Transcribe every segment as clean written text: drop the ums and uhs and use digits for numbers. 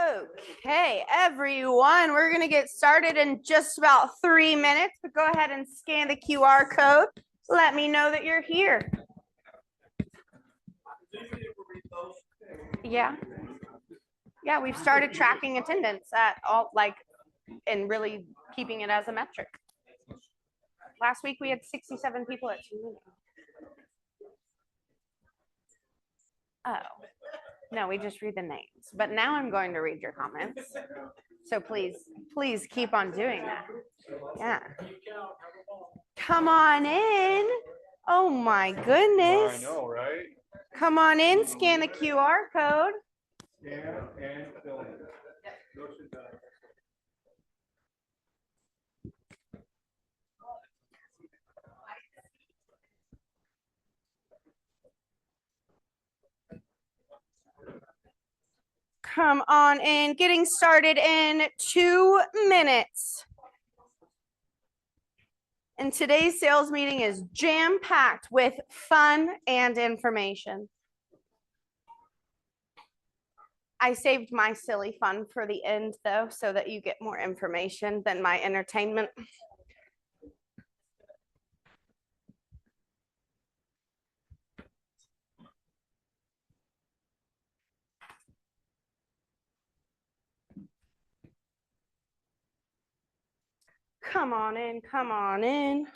Okay, everyone, we're going to get started in just about 3 minutes, but go ahead and scan the QR code. Let me know that you're here. Yeah. Yeah, we've started tracking attendance at all, and really keeping it as a metric. Last week we had 67 people at 2 minutes. Oh, no, we just read the names. But now I'm going to read your comments. So please keep on doing that. Yeah. Come on in. Oh my goodness. I know, right? Come on in, scan the QR code. Scan and fill in. Come on in, getting started in 2 minutes. And today's sales meeting is jam-packed with fun and information. I saved my silly fun for the end, though, so that you get more information than my entertainment. Come on in, come on in.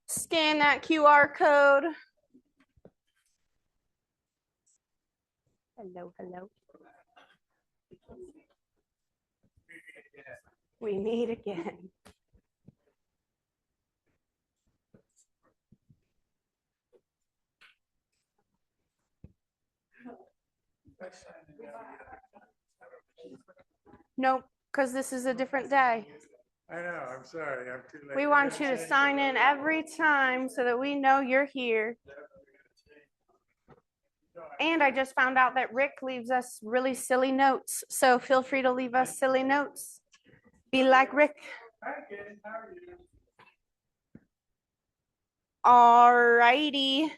Scan that QR code. Hello, hello. We meet again. Nope, because this is a different day. I know, I'm sorry, I'm too late. We want you to sign in every time so that we know you're here. And I just found out that Rick leaves us really silly notes. So feel free to leave us silly notes. Be like Rick. Hi, kids, how are you? All righty.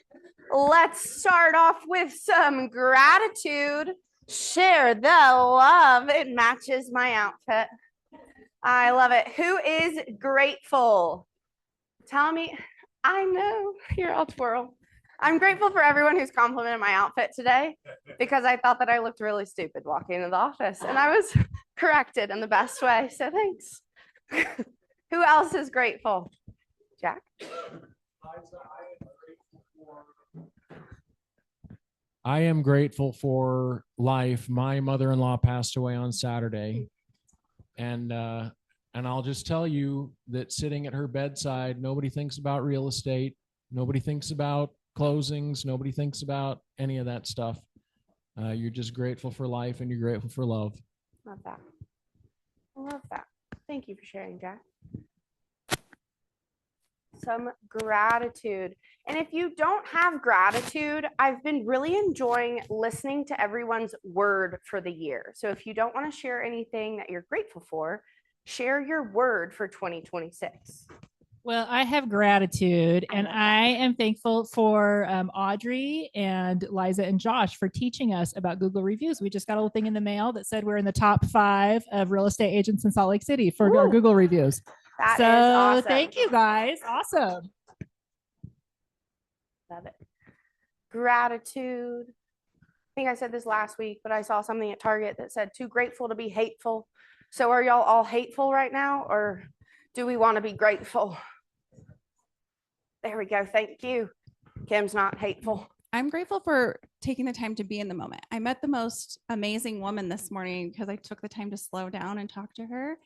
Let's start off with some gratitude. Share the love. It matches my outfit. I love it. Who is grateful? Tell me. I know. Here, I'll twirl. I'm grateful for everyone who's complimented my outfit today because I thought that I looked really stupid walking into the office, and I was corrected in the best way. So thanks. Who else is grateful? Jack? I am grateful for life. My mother-in-law passed away on Saturday, and I'll just tell you that sitting at her bedside, nobody thinks about real estate. Nobody thinks about closings. Nobody thinks about any of that stuff. You're just grateful for life, and you're grateful for love. Love that. I love that. Thank you for sharing, Jack. Some gratitude. And if you don't have gratitude, I've been really enjoying listening to everyone's word for the year. So if you don't want to share anything that you're grateful for, share your word for 2026. Well, I have gratitude, and I am thankful for Audrey and Liza and Josh for teaching us about Google reviews. We just got a little thing in the mail that said we're in the top 5 of real estate agents in Salt Lake City for our Google reviews. That is awesome. Thank you guys. Awesome. Love it. Gratitude. I think I said this last week, but I saw something at Target that said too grateful to be hateful. So are y'all all hateful right now, or do we want to be grateful? There we go. Thank you. Kim's not hateful. I'm grateful for taking the time to be in the moment. I met the most amazing woman this morning because I took the time to slow down and talk to her.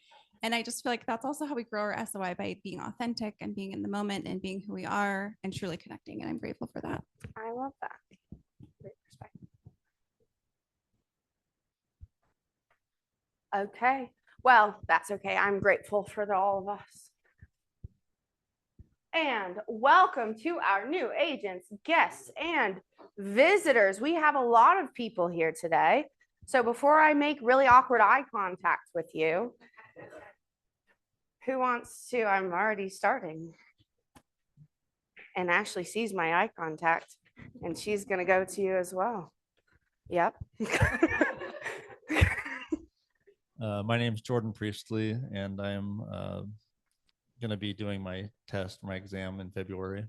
And I just feel like that's also how we grow our SOI, by being authentic and being in the moment and being who we are and truly connecting. And I'm grateful for that. I love that. Great perspective. Okay. Well, that's okay. I'm grateful for all of us. And welcome to our new agents, guests, and visitors. We have a lot of people here today. So before I make really awkward eye contact with you, who wants to? I'm already starting. And Ashley sees my eye contact, and she's going to go to you as well. Yep. My name is Jordan Priestley, and I am going to be doing my test, my exam in February.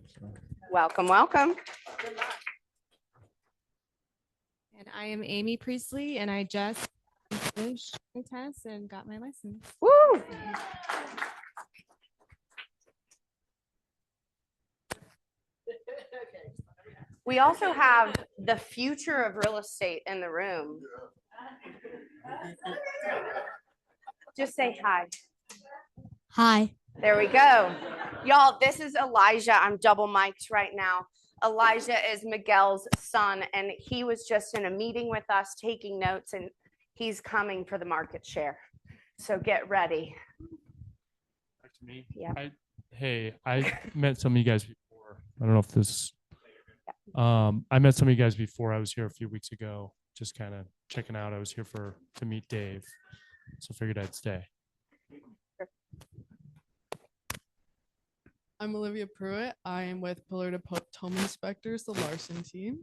So. Welcome, welcome. And I am Amy Priestley, and I just finished my test and got my license. Woo! We also have the future of real estate in the room. Just say hi. Hi. There we go. Y'all, this is Elijah. I'm double mic'd right now. Elijah is Miguel's son, and he was just in a meeting with us taking notes, and he's coming for the market share. So get ready. Back to me. Yeah. I met some of you guys before. I don't know if this. I met some of you guys before. I was here a few weeks ago, just kind of checking out. I was here to meet Dave, so figured I'd stay. I'm Olivia Pruitt. I am with Pillar to Post Home Inspectors, the Larson team.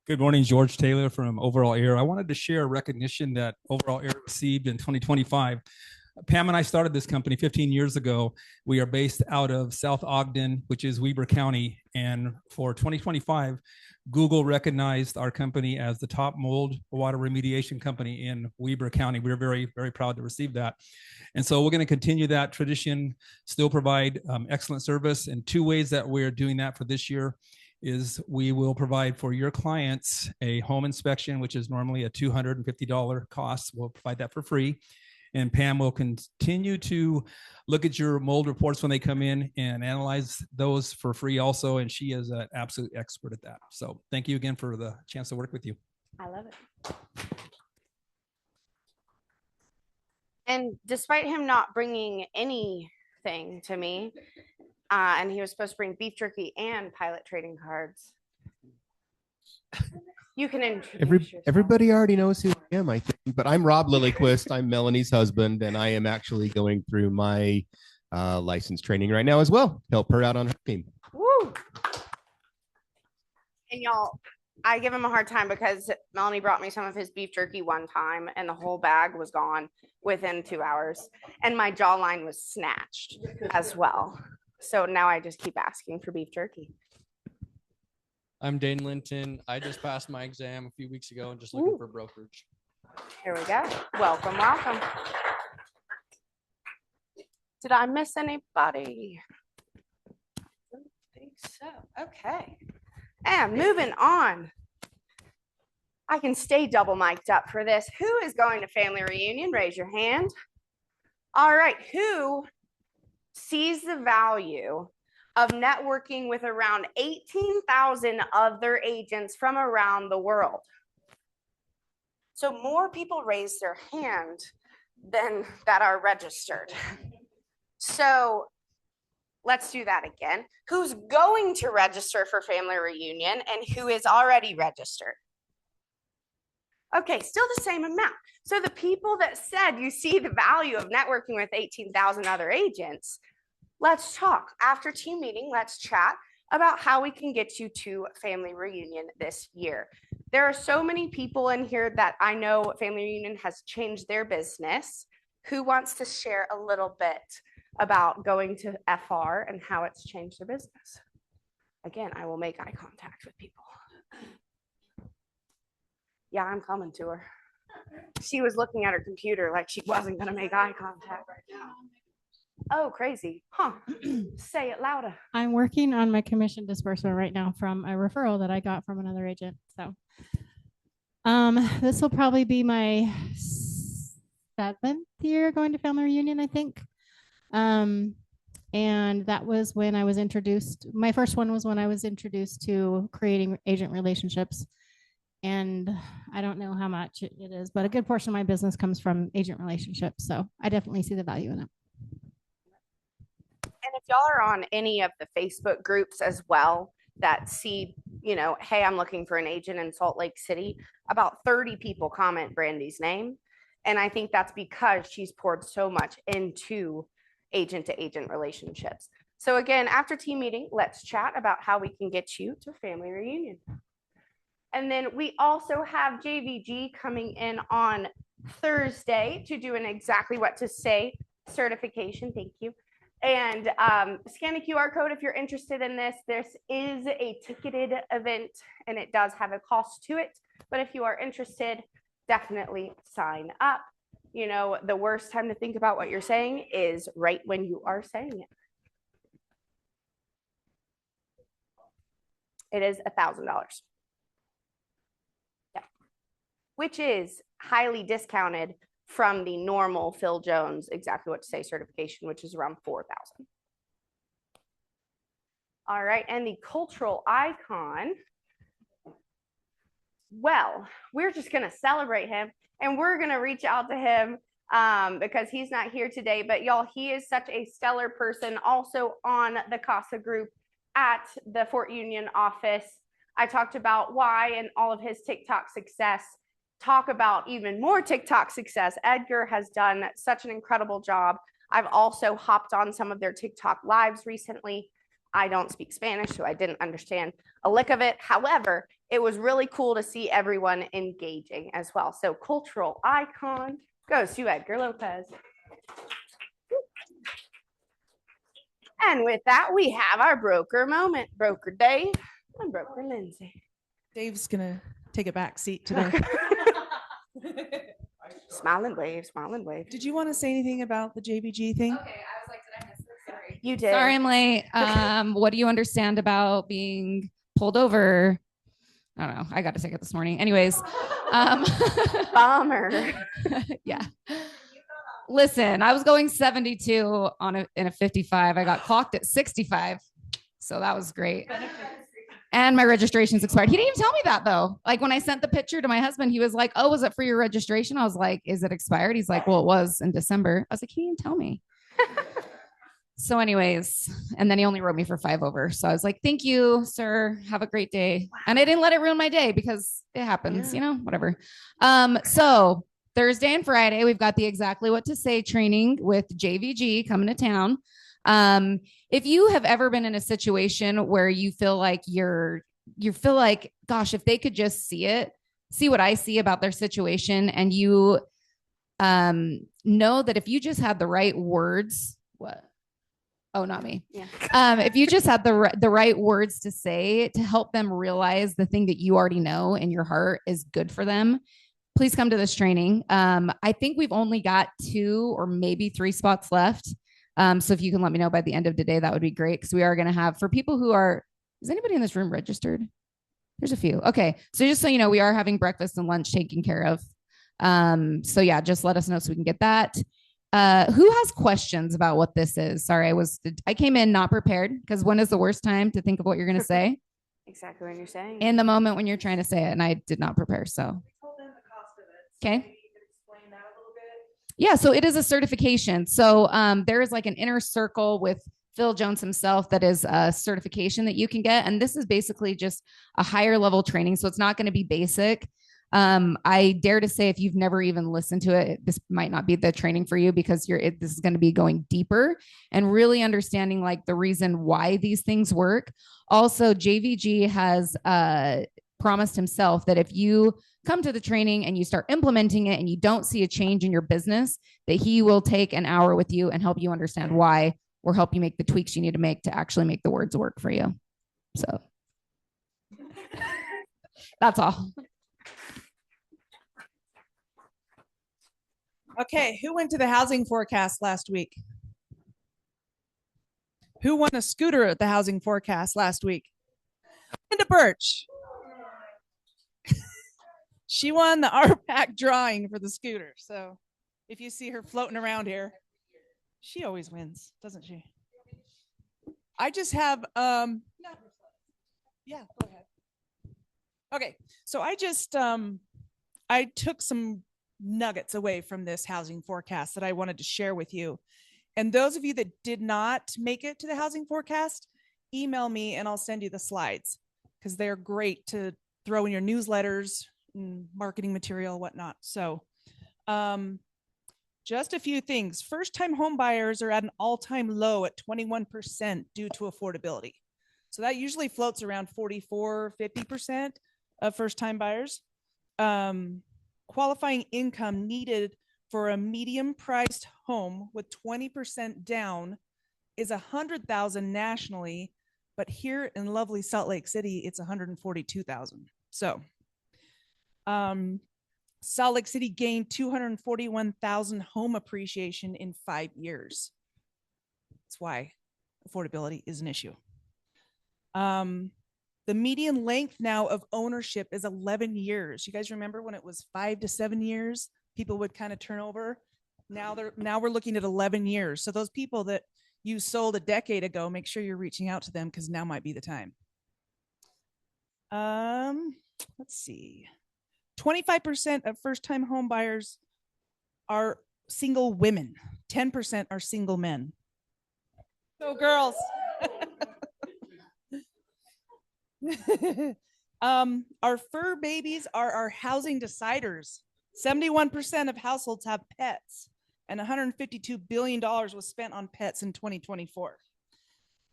Good morning, George Taylor from Overall Air. I wanted to share a recognition that Overall Air received in 2025. Pam and I started this company 15 years ago. We are based out of South Ogden, which is Weber County. And for 2025, Google recognized our company as the top mold water remediation company in Weber County. We're very, very proud to receive that. And so we're going to continue that tradition, still provide excellent service. And two ways that we're doing that for this year is we will provide for your clients a home inspection, which is normally a $250 cost. We'll provide that for free. And Pam will continue to look at your mold reports when they come in and analyze those for free also. And she is an absolute expert at that. So thank you again for the chance to work with you. I love it. And despite him not bringing anything to me, and he was supposed to bring beef jerky and pilot trading cards. You can introduce yourself. Everybody already knows who I am, I think, but I'm Rob Lilyquist. I'm Melanie's husband, and I am actually going through my license training right now as well. Help her out on her team. Woo! And y'all, I give him a hard time because Melanie brought me some of his beef jerky one time, and the whole bag was gone within 2 hours, and my jawline was snatched as well. So now I just keep asking for beef jerky. I'm Dane Linton. I just passed my exam a few weeks ago and just looking for brokerage. Here we go. Welcome, welcome. Did I miss anybody? I don't think so. Okay. And moving on. I can stay double mic'd up for this. Who is going to family reunion? Raise your hand. All right. Who sees the value of networking with around 18,000 other agents from around the world? So more people raise their hand than that are registered. So let's do that again. Who's going to register for family reunion and who is already registered? Okay, still the same amount. So the people that said you see the value of networking with 18,000 other agents, let's talk. After team meeting, let's chat about how we can get you to family reunion this year. There are so many people in here that I know family reunion has changed their business. Who wants to share a little bit about going to FR and how it's changed their business? Again, I will make eye contact with people. Yeah, I'm coming to her. She was looking at her computer like she wasn't going to make eye contact right now. Oh, crazy. Huh. Say it louder. I'm working on my commission disbursement right now from a referral that I got from another agent. So this will probably be my 7th year going to family reunion, I think. And that was when I was introduced. My first one was when I was introduced to creating agent relationships. And I don't know how much it is, but a good portion of my business comes from agent relationships. So I definitely see the value in it. And if y'all are on any of the Facebook groups as well that see, you know, hey, I'm looking for an agent in Salt Lake City, about 30 people comment Brandy's name. And I think that's because she's poured so much into agent to agent relationships. So again, after team meeting, let's chat about how we can get you to family reunion. And then we also have JVG coming in on Thursday to do an exactly what to say certification. Thank you. And scan the QR code if you're interested in this. This is a ticketed event and it does have a cost to it. But if you are interested, definitely sign up. You know, the worst time to think about what you're saying is right when you are saying it. It is $1,000. Yeah. Which is highly discounted from the normal Phil Jones exactly what to say certification, which is around $4,000. All right, and the cultural icon. Well, we're just gonna celebrate him and we're gonna reach out to him because he's not here today, but y'all, he is such a stellar person also on the CASA group at the Fort Union office. I talked about why and all of his TikTok success. Talk about even more TikTok success. Edgar has done such an incredible job. I've also hopped on some of their TikTok lives recently. I don't speak Spanish, so I didn't understand a lick of it. However, it was really cool to see everyone engaging as well. So cultural icon goes to Edgar Lopez. And with that, we have our broker moment. Broker Dave and Broker Lindsay. Dave's gonna take a back seat today. Smile and wave, smile and wave. Did you want to say anything about the JVG thing? Okay, I was like, did I miss this? Sorry. You did. Sorry, I'm late. What do you understand about being pulled over? I don't know. I got a ticket this morning. Anyways, bummer. Yeah. Listen, I was going 72 in a 55. I got clocked at 65. So that was great. And my registration's expired. He didn't even tell me that though. Like when I sent the picture to my husband, he was like, "Oh, was it for your registration?" I was like, "Is it expired?" He's like, "Well, it was in December." I was like, "He didn't tell me." So anyways, and then he only wrote me for 5 over. So I was like, "Thank you, sir. Have a great day." Wow. And I didn't let it ruin my day because it happens, you know, whatever. So Thursday and Friday, we've got the exactly what to say training with JVG coming to town. If you have ever been in a situation where you feel like you feel like, gosh, if they could just see what I see about their situation, and you know that if you just had the right words, not me. Yeah. If you just had the right words to say to help them realize the thing that you already know in your heart is good for them, please come to this training. I think we've only got 2 or maybe 3 spots left. So if you can let me know by the end of today, that would be great. Because we are going to have, for people who are, is anybody in this room registered? There's a few. Okay. So just so you know, we are having breakfast and lunch taken care of. So yeah, just let us know so we can get that. Who has questions about what this is? Sorry, I came in not prepared, because when is the worst time to think of what you're going to say? Exactly when you're saying. In the moment when you're trying to say it, and I did not prepare. So. Okay. Yeah, so it is a certification. So there is like an inner circle with Phil Jones himself that is a certification that you can get. And this is basically just a higher level training. So it's not going to be basic. I dare to say if you've never even listened to it, this might not be the training for you, because this is going to be going deeper and really understanding like the reason why these things work. Also, JVG has promised himself that if you come to the training and you start implementing it and you don't see a change in your business, that he will take an hour with you and help you understand why, or help you make the tweaks you need to make to actually make the words work for you. So that's all. Okay, who went to the housing forecast last week? Who won a scooter at the housing forecast last week? Linda Birch. She won the RPAC drawing for the scooter. So if you see her floating around here, she always wins, doesn't she? I just have, yeah, go ahead. Okay, so I just, I took some nuggets away from this housing forecast that I wanted to share with you. And those of you that did not make it to the housing forecast, email me and I'll send you the slides, because they're great to throw in your newsletters, marketing material, whatnot. So just a few things. First-time home buyers are at an all-time low at 21% due to affordability. So that usually floats around 44, 50%. of first-time buyers. Qualifying income needed for a medium-priced home with 20% down is $100,000 nationally, but here in lovely Salt Lake City, it's $142,000. So, Salt Lake City gained $241,000 home appreciation in 5 years. That's why affordability is an issue. The median length now of ownership is 11 years. You guys remember when it was 5 to 7 years, people would kind of turn over. Now we're looking at 11 years. So those people that you sold a decade ago, make sure you're reaching out to them because now might be the time. Let's see. 25% of first-time home buyers are single women. 10% are single men. So girls. Our fur babies are our housing deciders. 71% of households have pets, and $152 billion was spent on pets in 2024.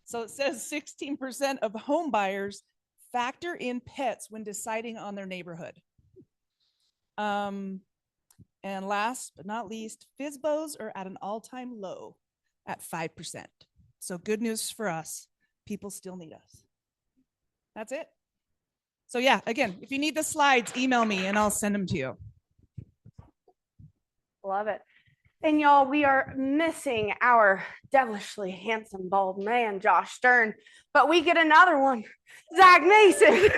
So it says 16% of home buyers factor in pets when deciding on their neighborhood. And last but not least, FSBOs are at an all-time low at 5%. So good news for us. People still need us. That's it. So yeah, again, if you need the slides, email me and I'll send them to you. Love it. And y'all, we are missing our devilishly handsome bald man, Josh Stern, but we get another one, Zach Mason.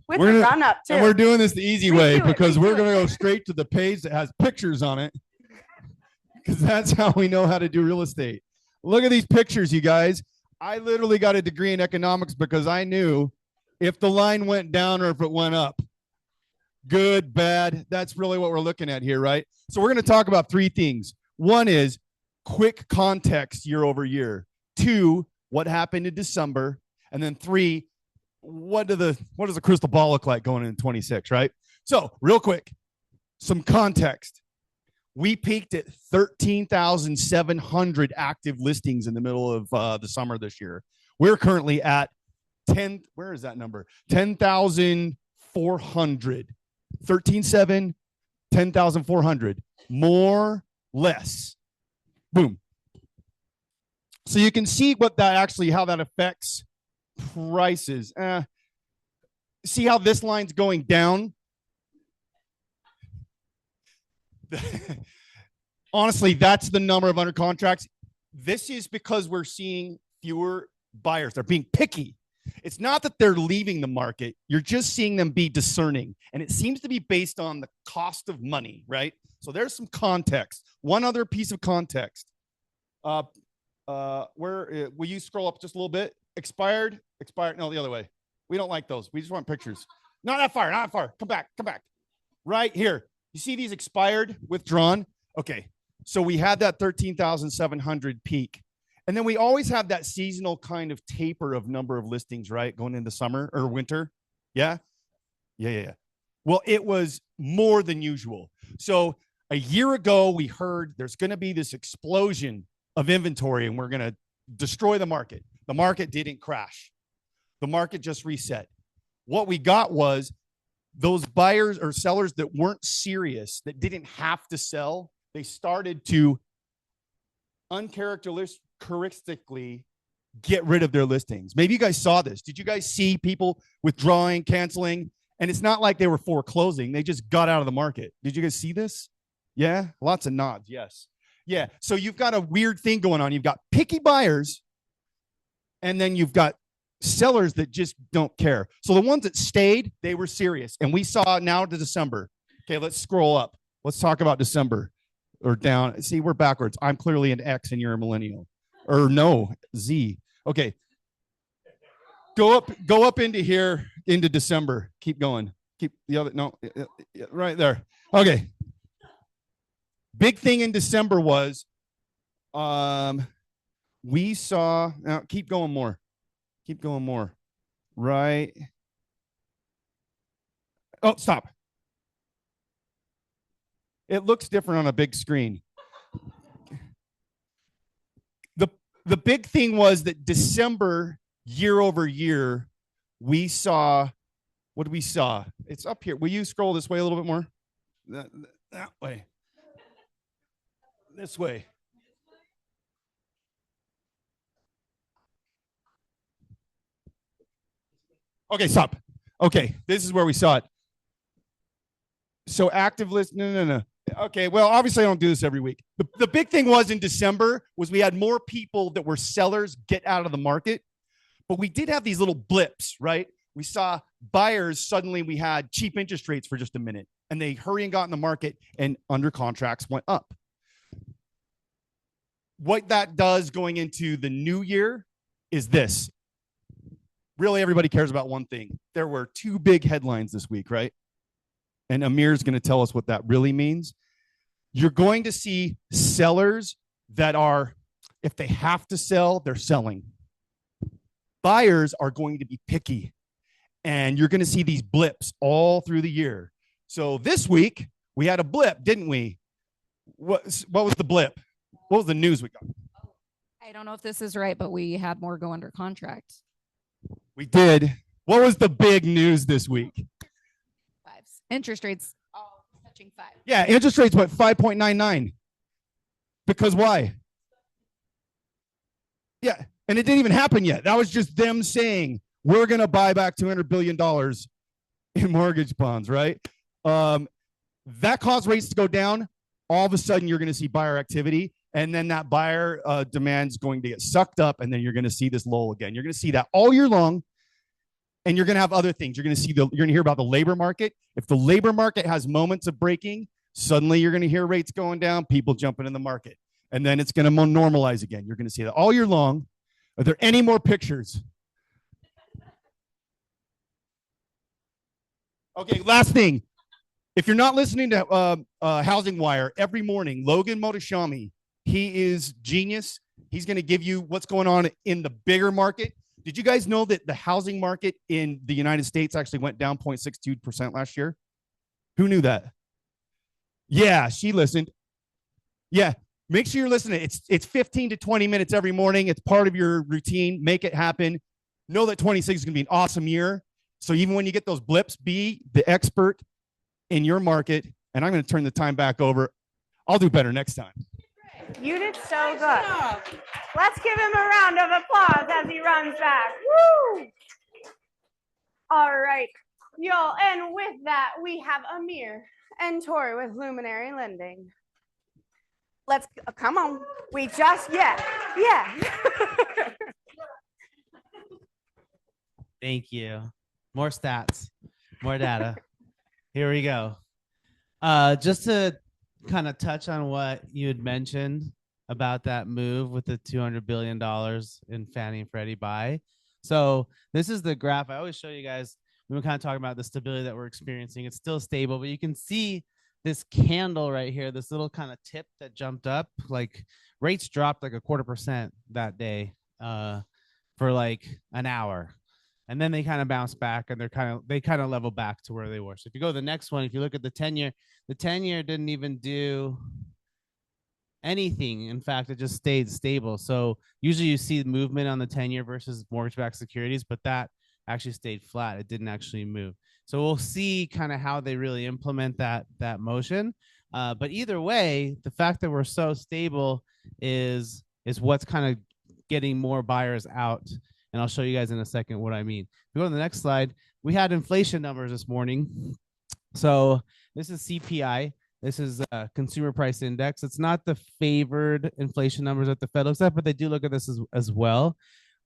With the run up too. And we're doing this the easy way because we're going to go straight to the page that has pictures on it because that's how we know how to do real estate. Look at these pictures, you guys. I literally got a degree in economics because I knew if the line went down or if it went up. Good, bad. That's really what we're looking at here, right? So we're going to talk about 3 things. One is quick context year over year. 2, what happened in December. And then 3, what does the crystal ball look like going into 26, right? So real quick, some context. We peaked at 13,700 active listings in the middle of the summer this year. We're currently at 10. Where is that number? 10,400. 13,700, 10,400. More, less. Boom. So you can see what that actually, how that affects prices. See how this line's going down? Honestly, that's the number of under contracts. This is because we're seeing fewer buyers. They're being picky. It's not that they're leaving the market. You're just seeing them be discerning. And it seems to be based on the cost of money, right? So there's some context. One other piece of context. Where will you scroll up just a little bit? Expired. No, the other way. We don't like those. We just want pictures. Not that far. Come back. Right here. You see these expired, withdrawn? Okay. So we had that 13,700 peak. And then we always have that seasonal kind of taper of number of listings, right? Going into summer or winter. Yeah. Well, it was more than usual. So a year ago, we heard there's going to be this explosion of inventory and we're going to destroy the market. The market didn't crash. The market just reset. What we got was those buyers or sellers that weren't serious, that didn't have to sell. They started to uncharacteristically get rid of their listings. Maybe you guys saw this. Did you guys see people withdrawing, canceling? And it's not like they were foreclosing. They just got out of the market. Did you guys see this? Yeah, lots of nods. Yes. Yeah. So you've got a weird thing going on. You've got picky buyers and then you've got sellers that just don't care. So the ones that stayed, they were serious. And we saw now to December. Okay, let's scroll up. Let's talk about December. Or down. See, we're backwards. I'm clearly an X and you're a millennial. Or no, Z. Okay. Go up into here, into December. Keep going. Keep the other, no, right there. Okay. Big thing in December was we saw, now keep going more. Right. Oh, stop. It looks different on a big screen. The big thing was that December year over year, we saw, what did we saw? It's up here. Will you scroll this way a little bit more? That way. This way. Okay, stop. Okay, this is where we saw it. So active list, no. Okay, well, obviously I don't do this every week. The big thing was in December was we had more people that were sellers get out of the market, but we did have these little blips, right? We saw buyers, suddenly we had cheap interest rates for just a minute, and they hurry and got in the market, and under contracts went up. What that does going into the new year is this. Really, everybody cares about one thing. There were two big headlines this week, right? And Amir's going to tell us what that really means. You're going to see sellers that are, if they have to sell, they're selling. Buyers are going to be picky. And you're going to see these blips all through the year. So this week, we had a blip, didn't we? What was the blip? What was the news we got? I don't know if this is right, but we had more go under contract. We did. What was the big news this week? Fives. Interest rates all touching 5. Yeah, interest rates went 5.99. Because why? Yeah, and it didn't even happen yet. That was just them saying, we're going to buy back $200 billion in mortgage bonds, right? That caused rates to go down. All of a sudden, you're going to see buyer activity. And then that buyer demand's going to get sucked up. And then you're going to see this lull again. You're going to see that all year long. And you're going to have other things. You're going to see you're going to hear about the labor market. If the labor market has moments of breaking, suddenly you're going to hear rates going down, people jumping in the market. And then it's going to normalize again. You're going to see that all year long. Are there any more pictures? Okay, last thing. If you're not listening to Housing Wire every morning, Logan Motoshami, he is genius. He's going to give you what's going on in the bigger market. Did you guys know that the housing market in the United States actually went down 0.62% last year? Who knew that? Yeah, she listened. Yeah, make sure you're listening. It's 15 to 20 minutes every morning. It's part of your routine. Make it happen. Know that 26 is going to be an awesome year. So even when you get those blips, be the expert in your market. And I'm going to turn the time back over. I'll do better next time. You did so good. Let's give him a round of applause as he runs back. Woo! All right, y'all. And with that, we have Amir and Tori with Luminary Lending. Let's come on. We just yeah. Thank you. More stats, more data. Here we go. Just to kind of touch on what you had mentioned about that move with the $200 billion in Fannie and Freddie buy. So this is the graph. I always show you guys, we were kind of talking about the stability that we're experiencing. It's still stable, but you can see this candle right here, this little kind of tip that jumped up, like rates dropped like 0.25% that day for like an hour. And then they kind of bounce back and they kind of level back to where they were. So if you go to the next one, if you look at the 10-year, the 10-year didn't even do anything. In fact, it just stayed stable. So usually you see movement on the 10-year versus mortgage-backed securities, but that actually stayed flat. It didn't actually move. So we'll see kind of how they really implement that motion. But either way, the fact that we're so stable is what's kind of getting more buyers out. And I'll show you guys in a second what I mean. If we go to the next slide, we had inflation numbers this morning. So this is CPI. This is Consumer Price Index. It's not the favored inflation numbers that the Fed looks at, but they do look at this as well.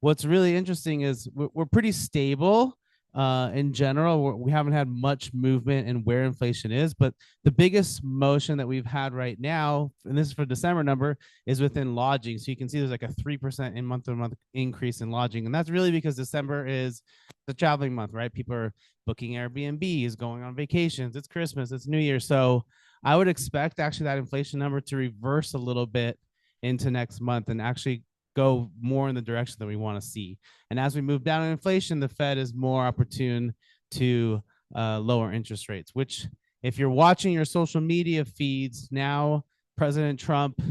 What's really interesting is we're pretty stable in general. We haven't had much movement in where inflation is, but the biggest motion that we've had right now, and this is for December number, is within lodging. So you can see there's like a 3% in month-to-month increase in lodging. And that's really because December is the traveling month, right? People are booking Airbnbs, going on vacations. It's Christmas, it's New Year. So I would expect actually that inflation number to reverse a little bit into next month and actually go more in the direction that we want to see. And as we move down in inflation, the Fed is more opportune to lower interest rates, which if you're watching your social media feeds now, President Trump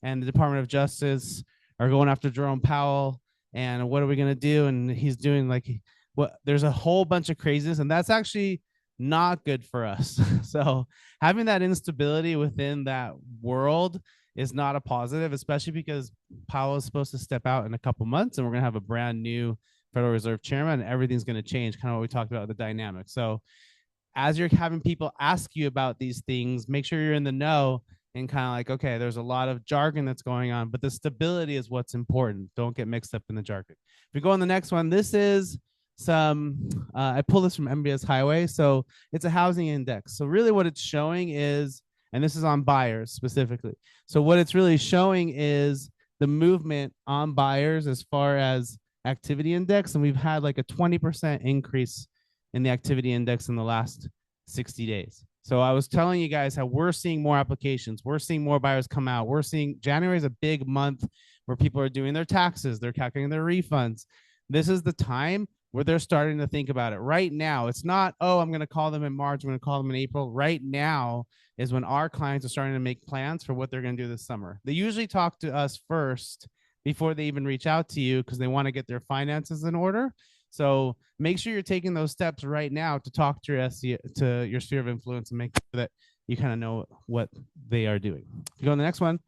and the Department of Justice are going after Jerome Powell and what are we going to do? And he's doing like what, there's a whole bunch of craziness, and that's actually not good for us. So having that instability within that world is not a positive, especially because Powell is supposed to step out in a couple months, and we're going to have a brand new Federal Reserve chairman, and everything's going to change, kind of what we talked about, the dynamic. So as you're having people ask you about these things, make sure you're in the know and kind of like, okay, there's a lot of jargon that's going on, but the stability is what's important. Don't get mixed up in the jargon. If we go on the next one, this is some, I pulled this from MBS Highway. So it's a housing index. So really what it's showing is, and this is on buyers specifically. So what it's really showing is the movement on buyers as far as activity index. And we've had like a 20% increase in the activity index in the last 60 days. So I was telling you guys how we're seeing more applications. We're seeing more buyers come out. We're seeing January is a big month where people are doing their taxes. They're calculating their refunds. This is the time where they're starting to think about it. Right now, it's not, oh, I'm going to call them in March. I'm going to call them in April. Right now is when our clients are starting to make plans for what they're going to do this summer. They usually talk to us first before they even reach out to you because they want to get their finances in order. So make sure you're taking those steps right now to talk to your to your sphere of influence and make sure that you kind of know what they are doing. If you go on the next one,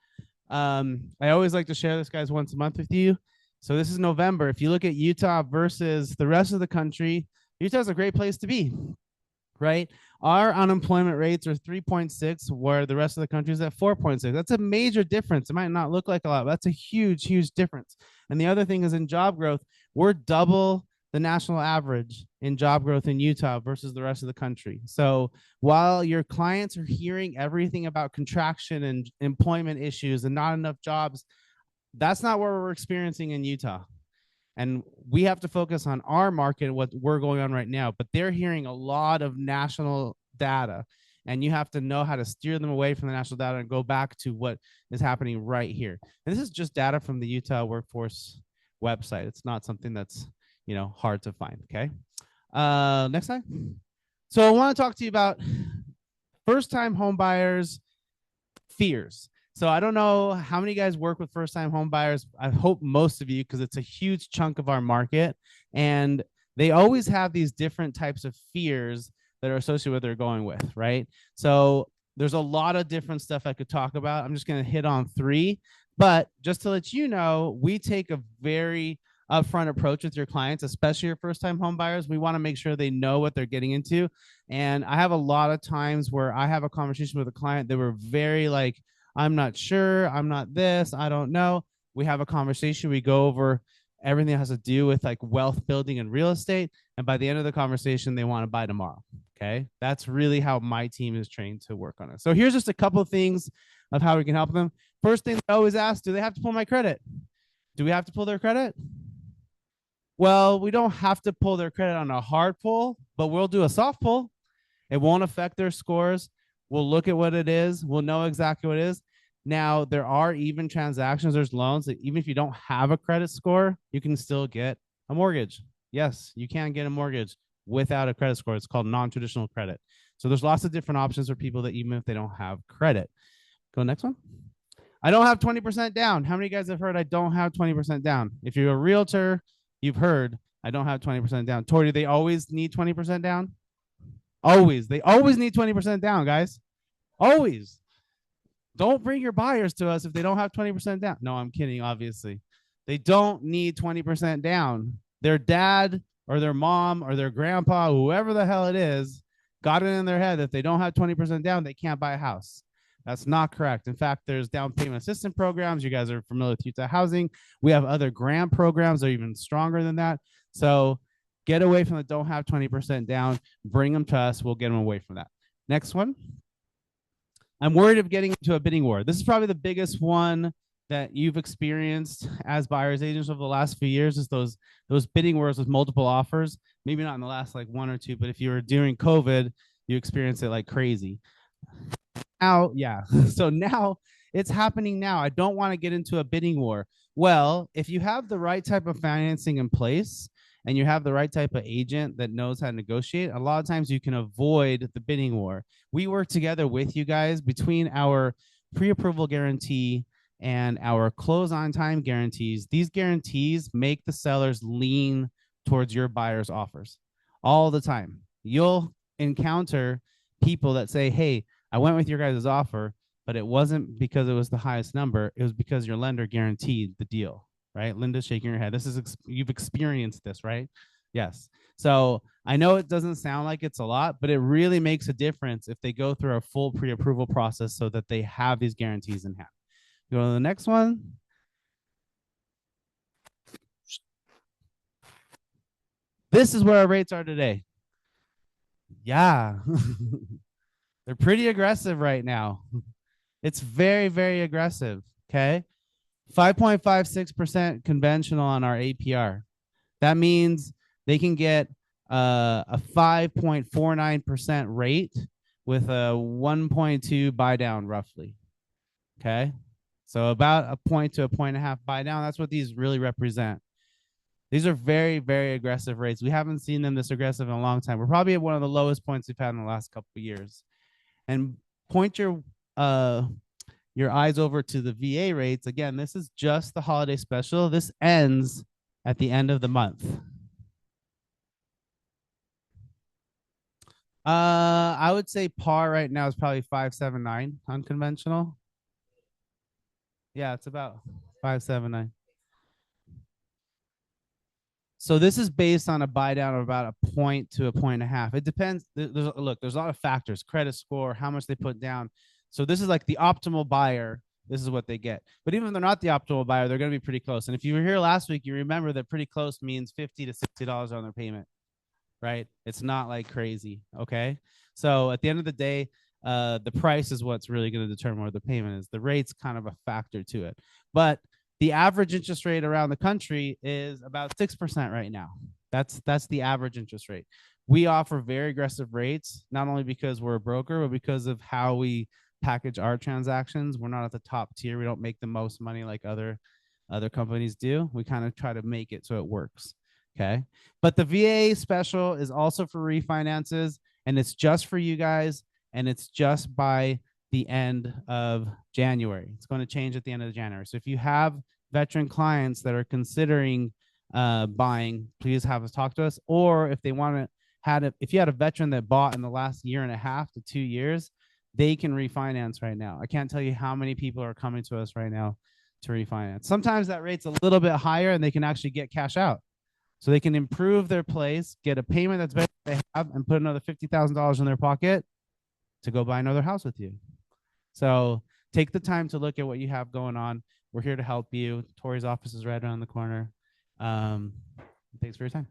I always like to share this, guys, once a month with you. So this is November. If you look at Utah versus the rest of the country, Utah's a great place to be, right? Our unemployment rates are 3.6, where the rest of the country is at 4.6. That's a major difference. It might not look like a lot, but that's a huge, huge difference. And the other thing is in job growth, we're double the national average in job growth in Utah versus the rest of the country. So while your clients are hearing everything about contraction and employment issues and not enough jobs, that's not what we're experiencing in Utah. And we have to focus on our market, what we're going on right now. But they're hearing a lot of national data, and you have to know how to steer them away from the national data and go back to what is happening right here. And this is just data from the Utah workforce website. It's not something that's, you know, hard to find. Okay. Next slide. So I want to talk to you about first-time home buyers' fears. So I don't know how many guys work with first-time home buyers. I hope most of you, because it's a huge chunk of our market, and they always have these different types of fears that are associated with what they're going with, right? So there's a lot of different stuff I could talk about. I'm just going to hit on 3, but just to let you know, we take a very upfront approach with your clients, especially your first-time home buyers. We want to make sure they know what they're getting into. And I have a lot of times where I have a conversation with a client that were very like, I'm not sure, I'm not this, I don't know. We have a conversation, we go over everything that has to do with like wealth building and real estate. And by the end of the conversation, they want to buy tomorrow. Okay. That's really how my team is trained to work on it. So here's just a couple of things of how we can help them. First thing I always ask, do they have to pull my credit? Do we have to pull their credit? Well, we don't have to pull their credit on a hard pull, but we'll do a soft pull. It won't affect their scores. We'll look at what it is. We'll know exactly what it is. Now, there are even transactions. There's loans that even if you don't have a credit score, you can still get a mortgage. Yes, you can get a mortgage without a credit score. It's called non-traditional credit. So there's lots of different options for people that even if they don't have credit. Go next one. I don't have 20% down. How many guys have heard I don't have 20% down? If you're a realtor, you've heard I don't have 20% down. Tori, do they always need 20% down? Always. They always need 20% down, guys. Always. Don't bring your buyers to us if they don't have 20% down. No, I'm kidding, obviously. They don't need 20% down. Their dad or their mom or their grandpa, whoever the hell it is, got it in their head that if they don't have 20% down, they can't buy a house. That's not correct. In fact, there's down payment assistance programs. You guys are familiar with Utah Housing. We have other grant programs that are even stronger than that. So get away from the don't have 20% down. Bring them to us. We'll get them away from that. Next one. I'm worried of getting into a bidding war. This is probably the biggest one that you've experienced as buyer's agents over the last few years, is those bidding wars with multiple offers. Maybe not in the last like 1 or 2, but if you were during COVID, you experienced it like crazy. Now, yeah. So now it's happening now. I don't want to get into a bidding war. Well, if you have the right type of financing in place and you have the right type of agent that knows how to negotiate, a lot of times you can avoid the bidding war. We work together with you guys between our pre-approval guarantee and our close on time guarantees, these guarantees make the sellers lean towards your buyer's offers all the time. You'll encounter people that say, hey, I went with your guys' offer, but it wasn't because it was the highest number. It was because your lender guaranteed the deal, right? Linda's shaking her head. This is, you've experienced this, right? Yes. So I know it doesn't sound like it's a lot, but it really makes a difference if they go through a full pre-approval process so that they have these guarantees in hand. Go to the next one. This is where our rates are today. Yeah. They're pretty aggressive right now. It's very, very aggressive. Okay. 5.56% conventional on our APR. That means they can get a 5.49% rate with a 1.2 buy down roughly. Okay. So about a point to a point and a half buy down. That's what these really represent. These are very, very aggressive rates. We haven't seen them this aggressive in a long time. We're probably at one of the lowest points we've had in the last couple of years. And point your eyes over to the VA rates. Again, this is just the holiday special. This ends at the end of the month. I would say par right now is probably 579 unconventional. Yeah, it's about 579. So this is based on a buy down of about a point to a point and a half. It depends. Look, there's a lot of factors: credit score, how much they put down. So this is like the optimal buyer. This is what they get. But even if they're not the optimal buyer, they're going to be pretty close. And if you were here last week, you remember that pretty close means $50 to $60 on their payment, right? It's not like crazy. Okay. So at the end of the day, the price is what's really going to determine what the payment is. The rate's kind of a factor to it. But the average interest rate around the country is about 6% right now. That's the average interest rate. We offer very aggressive rates, not only because we're a broker, but because of how we package our transactions. We're not at the top tier. We don't make the most money like other companies do. We kind of try to make it so it works. Okay. But the VA special is also for refinances, and it's just for you guys, and it's just by the end of January. It's going to change at the end of January. So if you have veteran clients that are considering buying, please have us talk to us. Or if they want to if you had a veteran that bought in the last year and a half to 2 years, they can refinance right now. I can't tell you how many people are coming to us right now to refinance. Sometimes that rate's a little bit higher and they can actually get cash out. So they can improve their place, get a payment that's better than they have, and put another $50,000 in their pocket to go buy another house with you. So take the time to look at what you have going on. We're here to help you. Tori's office is right around the corner. Thanks for your time.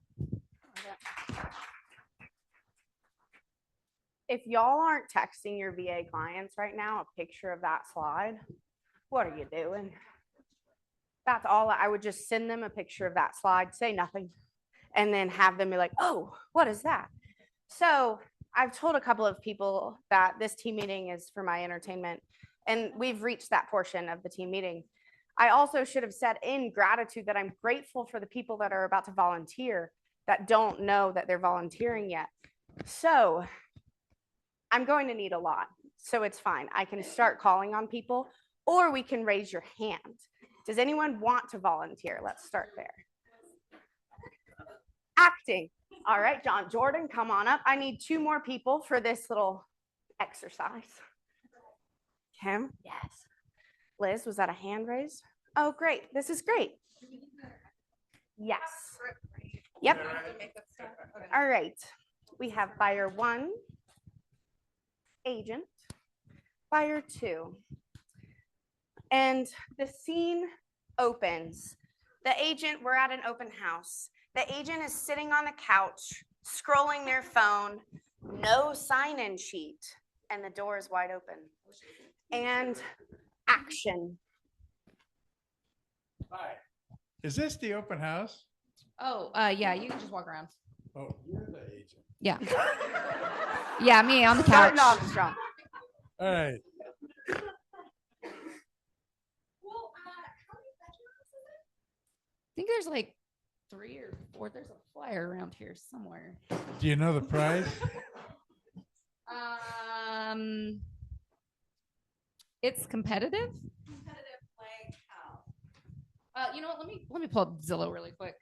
If y'all aren't texting your VA clients right now a picture of that slide, what are you doing? That's all. I would just send them a picture of that slide, say nothing, and then have them be like, oh, what is that? So I've told a couple of people that this team meeting is for my entertainment, and we've reached that portion of the team meeting. I also should have said in gratitude that I'm grateful for the people that are about to volunteer that don't know that they're volunteering yet. So I'm going to need a lot, so it's fine. I can start calling on people, or we can raise your hand. Does anyone want to volunteer? Let's start there. Acting. All right, John Jordan, come on up. I need 2 more people for this little exercise. Kim? Yes. Liz, was that a hand raise? Oh, great. This is great. Yes. Yep. All right. We have buyer 1, agent, buyer 2. And the scene opens. The agent, we're at an open house. The agent is sitting on the couch, scrolling their phone, no sign-in sheet, and the door is wide open. And action. Hi. Is this the open house? Oh, yeah, you can just walk around. Oh, you're the agent. Yeah. Yeah, me on the couch. Starting off strong. All right. I think there's like 3 or 4. There's a flyer around here somewhere. Do you know the price? It's competitive. You know what? Let me pull up Zillow really quick.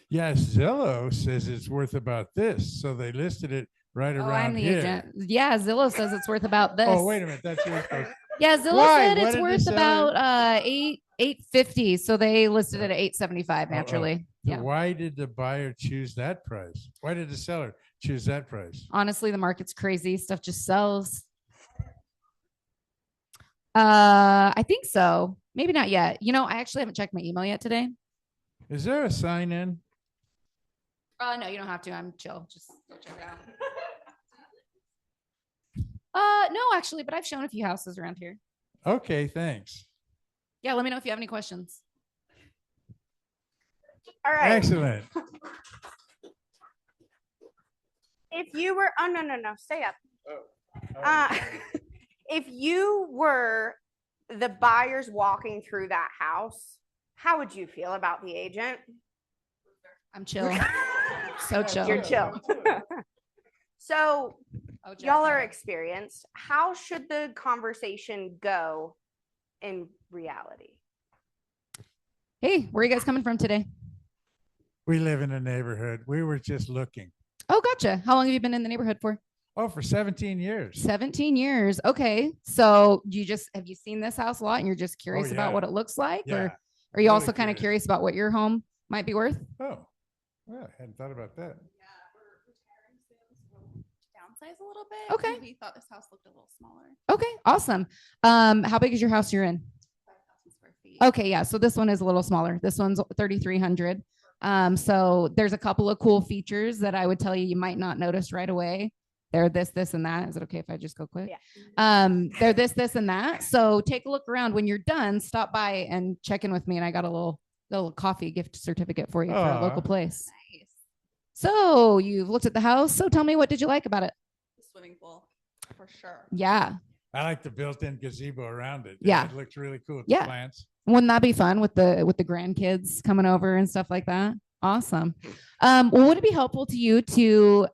Yeah, Zillow says it's worth about this, so they listed it right Oh, around I'm the here. agent. Yeah, Zillow says it's worth about this. Oh, wait a minute, that's yours. Yeah, Zillow Why? said What it's did the worth seller- about 850. So they listed it at 875 naturally. So Yeah. why did the buyer choose that price? Why did the seller choose that price? Honestly, the market's crazy. Stuff just sells. I think so. Maybe not yet. You know, I actually haven't checked my email yet today. Is there a sign in? No, you don't have to. I'm chill. Just go check it out. No, actually, but I've shown a few houses around here. Okay, thanks. Yeah, let me know if you have any questions. All right. Excellent. If you were, oh, no, stay up. If you were the buyers walking through that house, how would you feel about the agent? I'm chill. So chill. You're chill. So y'all are experienced. How should the conversation go in reality? Hey, where are you guys coming from today? We live in a neighborhood. We were just looking. Oh, gotcha. How long have you been in the neighborhood for? Oh, for 17 years. 17 years. Okay. So have you seen this house a lot and you're just curious yeah. about what it looks like? Yeah. Or are you Really also kind of curious about what your home might be worth? Oh, well, I hadn't thought about that. Downsize a little bit. Okay. and We thought this house looked a little smaller. Okay. Awesome. How big is your house you're in? 5,000 square feet. Okay, yeah. So this one is a little smaller. This one's 3,300. So there's a couple of cool features that I would tell you might not notice right away. They're this, and that. Is it okay if I just go quick? Yeah. They're this, and that. So take a look around. When you're done, stop by and check in with me. And I got a little coffee gift certificate for you for a local place. Nice. So you've looked at the house. So tell me, what did you like about it? The swimming pool, for sure. Yeah. I like the built-in gazebo around it. Yeah. It looks really cool with Yeah. the plants. Wouldn't that be fun with the grandkids coming over and stuff like that? Awesome. Well, would it be helpful to you to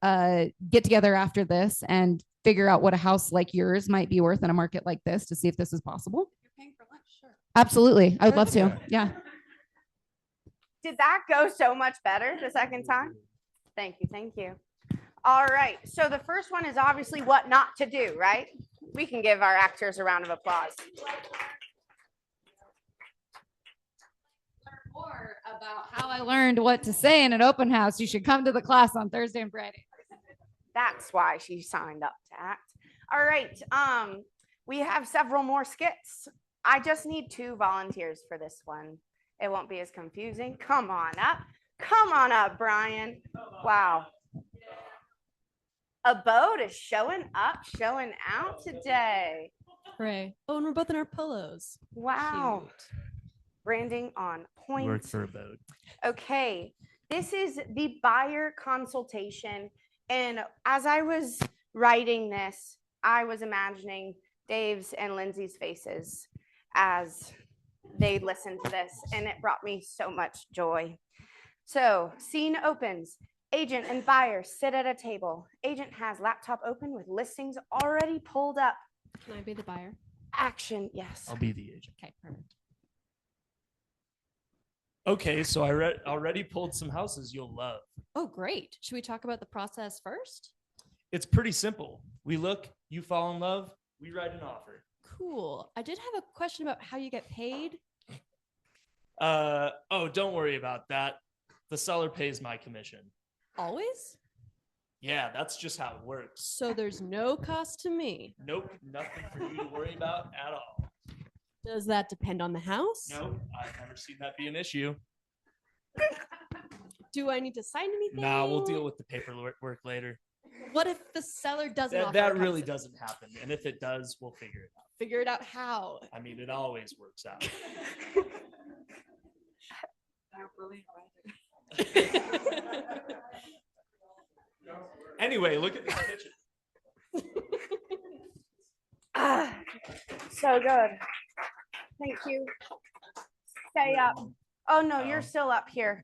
get together after this and figure out what a house like yours might be worth in a market like this to see if this is possible? You're paying for lunch, sure. Absolutely. I would love to. Yeah. Did that go so much better the second time? Thank you. All right. So the first one is obviously what not to do, right? We can give our actors a round of applause. Learn more about how I learned what to say in an open house. You should come to the class on Thursday and Friday. That's why she signed up to act. All right. We have several more skits. I just need 2 volunteers for this one. It won't be as confusing. Come on up, Brian. Wow. A boat is showing out today. Hooray. Oh, and we're both in our polos. Wow. Branding on point. Work for a boat. Okay, this is the buyer consultation. And as I was writing this, I was imagining Dave's and Lindsay's faces as they listened to this, and it brought me so much joy. So, scene opens. Agent and buyer sit at a table. Agent has laptop open with listings already pulled up. Can I be the buyer? Action, yes. I'll be the agent. Okay, perfect. Okay, so I already pulled some houses you'll love. Oh, great. Should we talk about the process first? It's pretty simple. We look, you fall in love, we write an offer. Cool. I did have a question about how you get paid. Oh, don't worry about that. The seller pays my commission. Always? Yeah, that's just how it works. So there's no cost to me. Nope, nothing for you to worry about at all. Does that depend on the house? Nope, I've never seen that be an issue. Do I need to sign anything? Nah, we'll deal with the paperwork later. What if the seller doesn't offer That a really concept? doesn't happen. And if it does, we'll figure it out. Figure it out how? I mean, it always works out. Anyway, look at this kitchen. So good. Thank you. Stay up. Oh, no, you're still up here.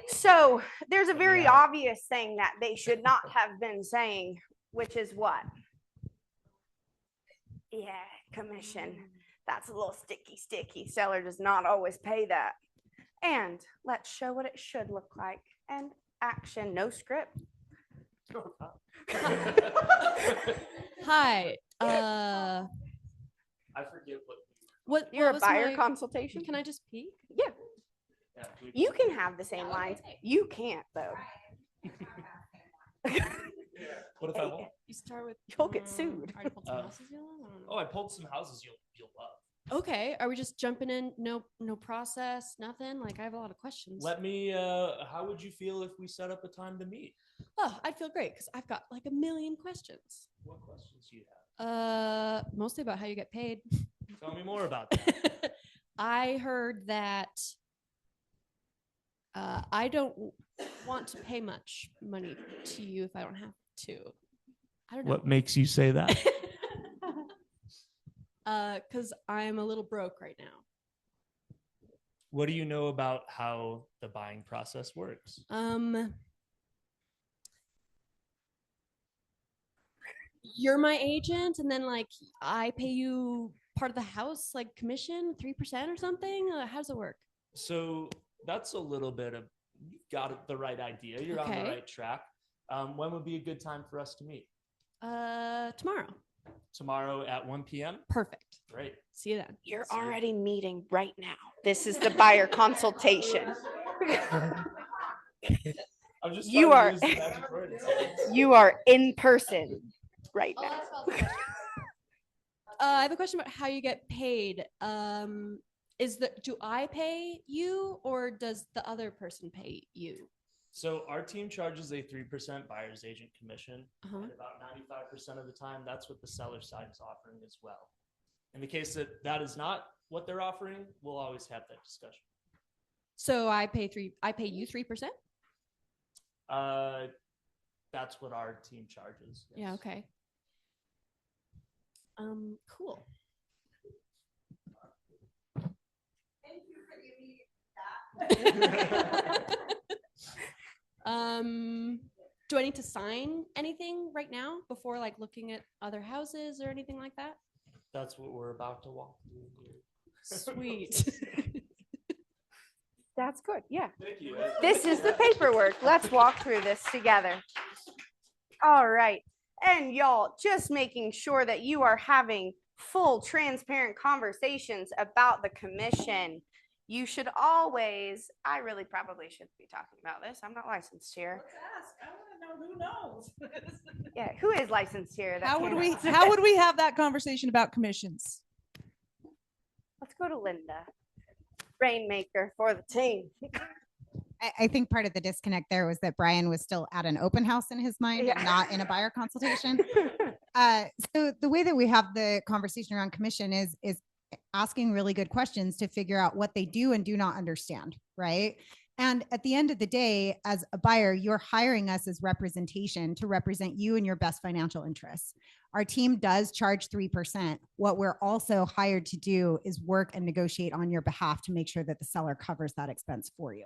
So there's a very obvious thing that they should not have been saying, which is what? Yeah, commission. That's a little sticky. Seller does not always pay that. And let's show what it should look like. And action, no script. Hi. I forget What You're a was buyer my- consultation? Can I just peek? Yeah. You can have the same lines. You can't though. What if I won't? You start with. You'll get sued. I pulled some houses you'll love? I don't know. Oh, I pulled some houses you'll love. Okay. Are we just jumping in? No process, nothing. Like I have a lot of questions. Let me. How would you feel if we set up a time to meet? Oh, I'd feel great because I've got like a million questions. What questions do you have? Mostly about how you get paid. Tell me more about that. I heard that I don't want to pay much money to you if I don't have to. I don't know. What makes you say that? Because I'm a little broke right now. What do you know about how the buying process works? You're my agent, and then like I pay you part of the house, like commission, 3% or something. How does it work? So that's a little bit of, you've got the right idea. You're on the Okay. right track. When would be a good time for us to meet? Tomorrow. Tomorrow at 1 p.m. Perfect. Great. See you then. You're already meeting right now. This is the buyer consultation. I'm just You trying are to use the magic word. you are in person right now. I have a question about how you get paid. Do I pay you or does the other person pay you? So our team charges a 3% buyer's agent commission. Uh-huh. And about 95% of the time, that's what the seller side is offering as well. In the case that that is not what they're offering, we'll always have that discussion. So I pay you 3%? That's what our team charges. Yeah, okay. Cool. Do I need to sign anything right now before like looking at other houses or anything like that? That's what we're about to walk through here. Sweet. That's good. Yeah. Thank you. This is the paperwork. Let's walk through this together. All right. And y'all, just making sure that you are having full, transparent conversations about the commission. You should always, I really probably should be talking about this. I'm not licensed here. I want to know who knows. Yeah, who is licensed here? How would we have that conversation about commissions? Let's go to Linda, rainmaker for the team. I think part of the disconnect there was that Brian was still at an open house in his mind and not in a buyer consultation. So the way that we have the conversation around commission is asking really good questions to figure out what they do and do not understand, right? And at the end of the day, as a buyer, you're hiring us as representation to represent you and your best financial interests. Our team does charge 3%. What we're also hired to do is work and negotiate on your behalf to make sure that the seller covers that expense for you.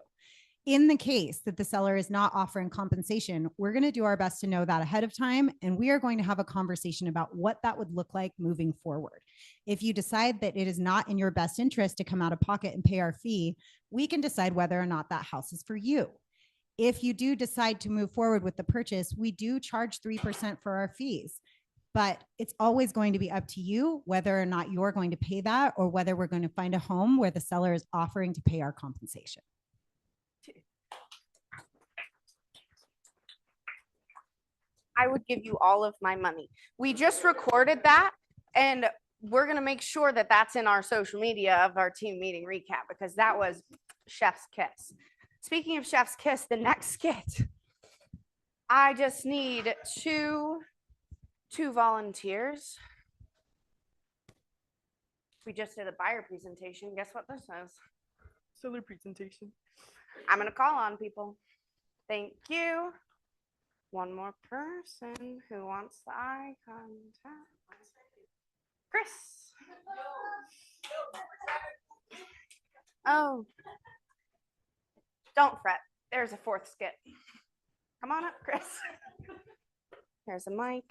In the case that the seller is not offering compensation, we're going to do our best to know that ahead of time, and we are going to have a conversation about what that would look like moving forward. If you decide that it is not in your best interest to come out of pocket and pay our fee, we can decide whether or not that house is for you. If you do decide to move forward with the purchase, we do charge 3% for our fees, but it's always going to be up to you whether or not you're going to pay that or whether we're going to find a home where the seller is offering to pay our compensation. I would give you all of my money. We just recorded that, and we're going to make sure that that's in our social media of our team meeting recap, because that was chef's kiss. Speaking of chef's kiss, the next skit, I just need two volunteers. We just did a buyer presentation. Guess what this is? Seller presentation. I'm going to call on people. Thank you. One more person who wants the eye contact. Chris. Oh. Don't fret. There's a fourth skit. Come on up, Chris. There's a mic.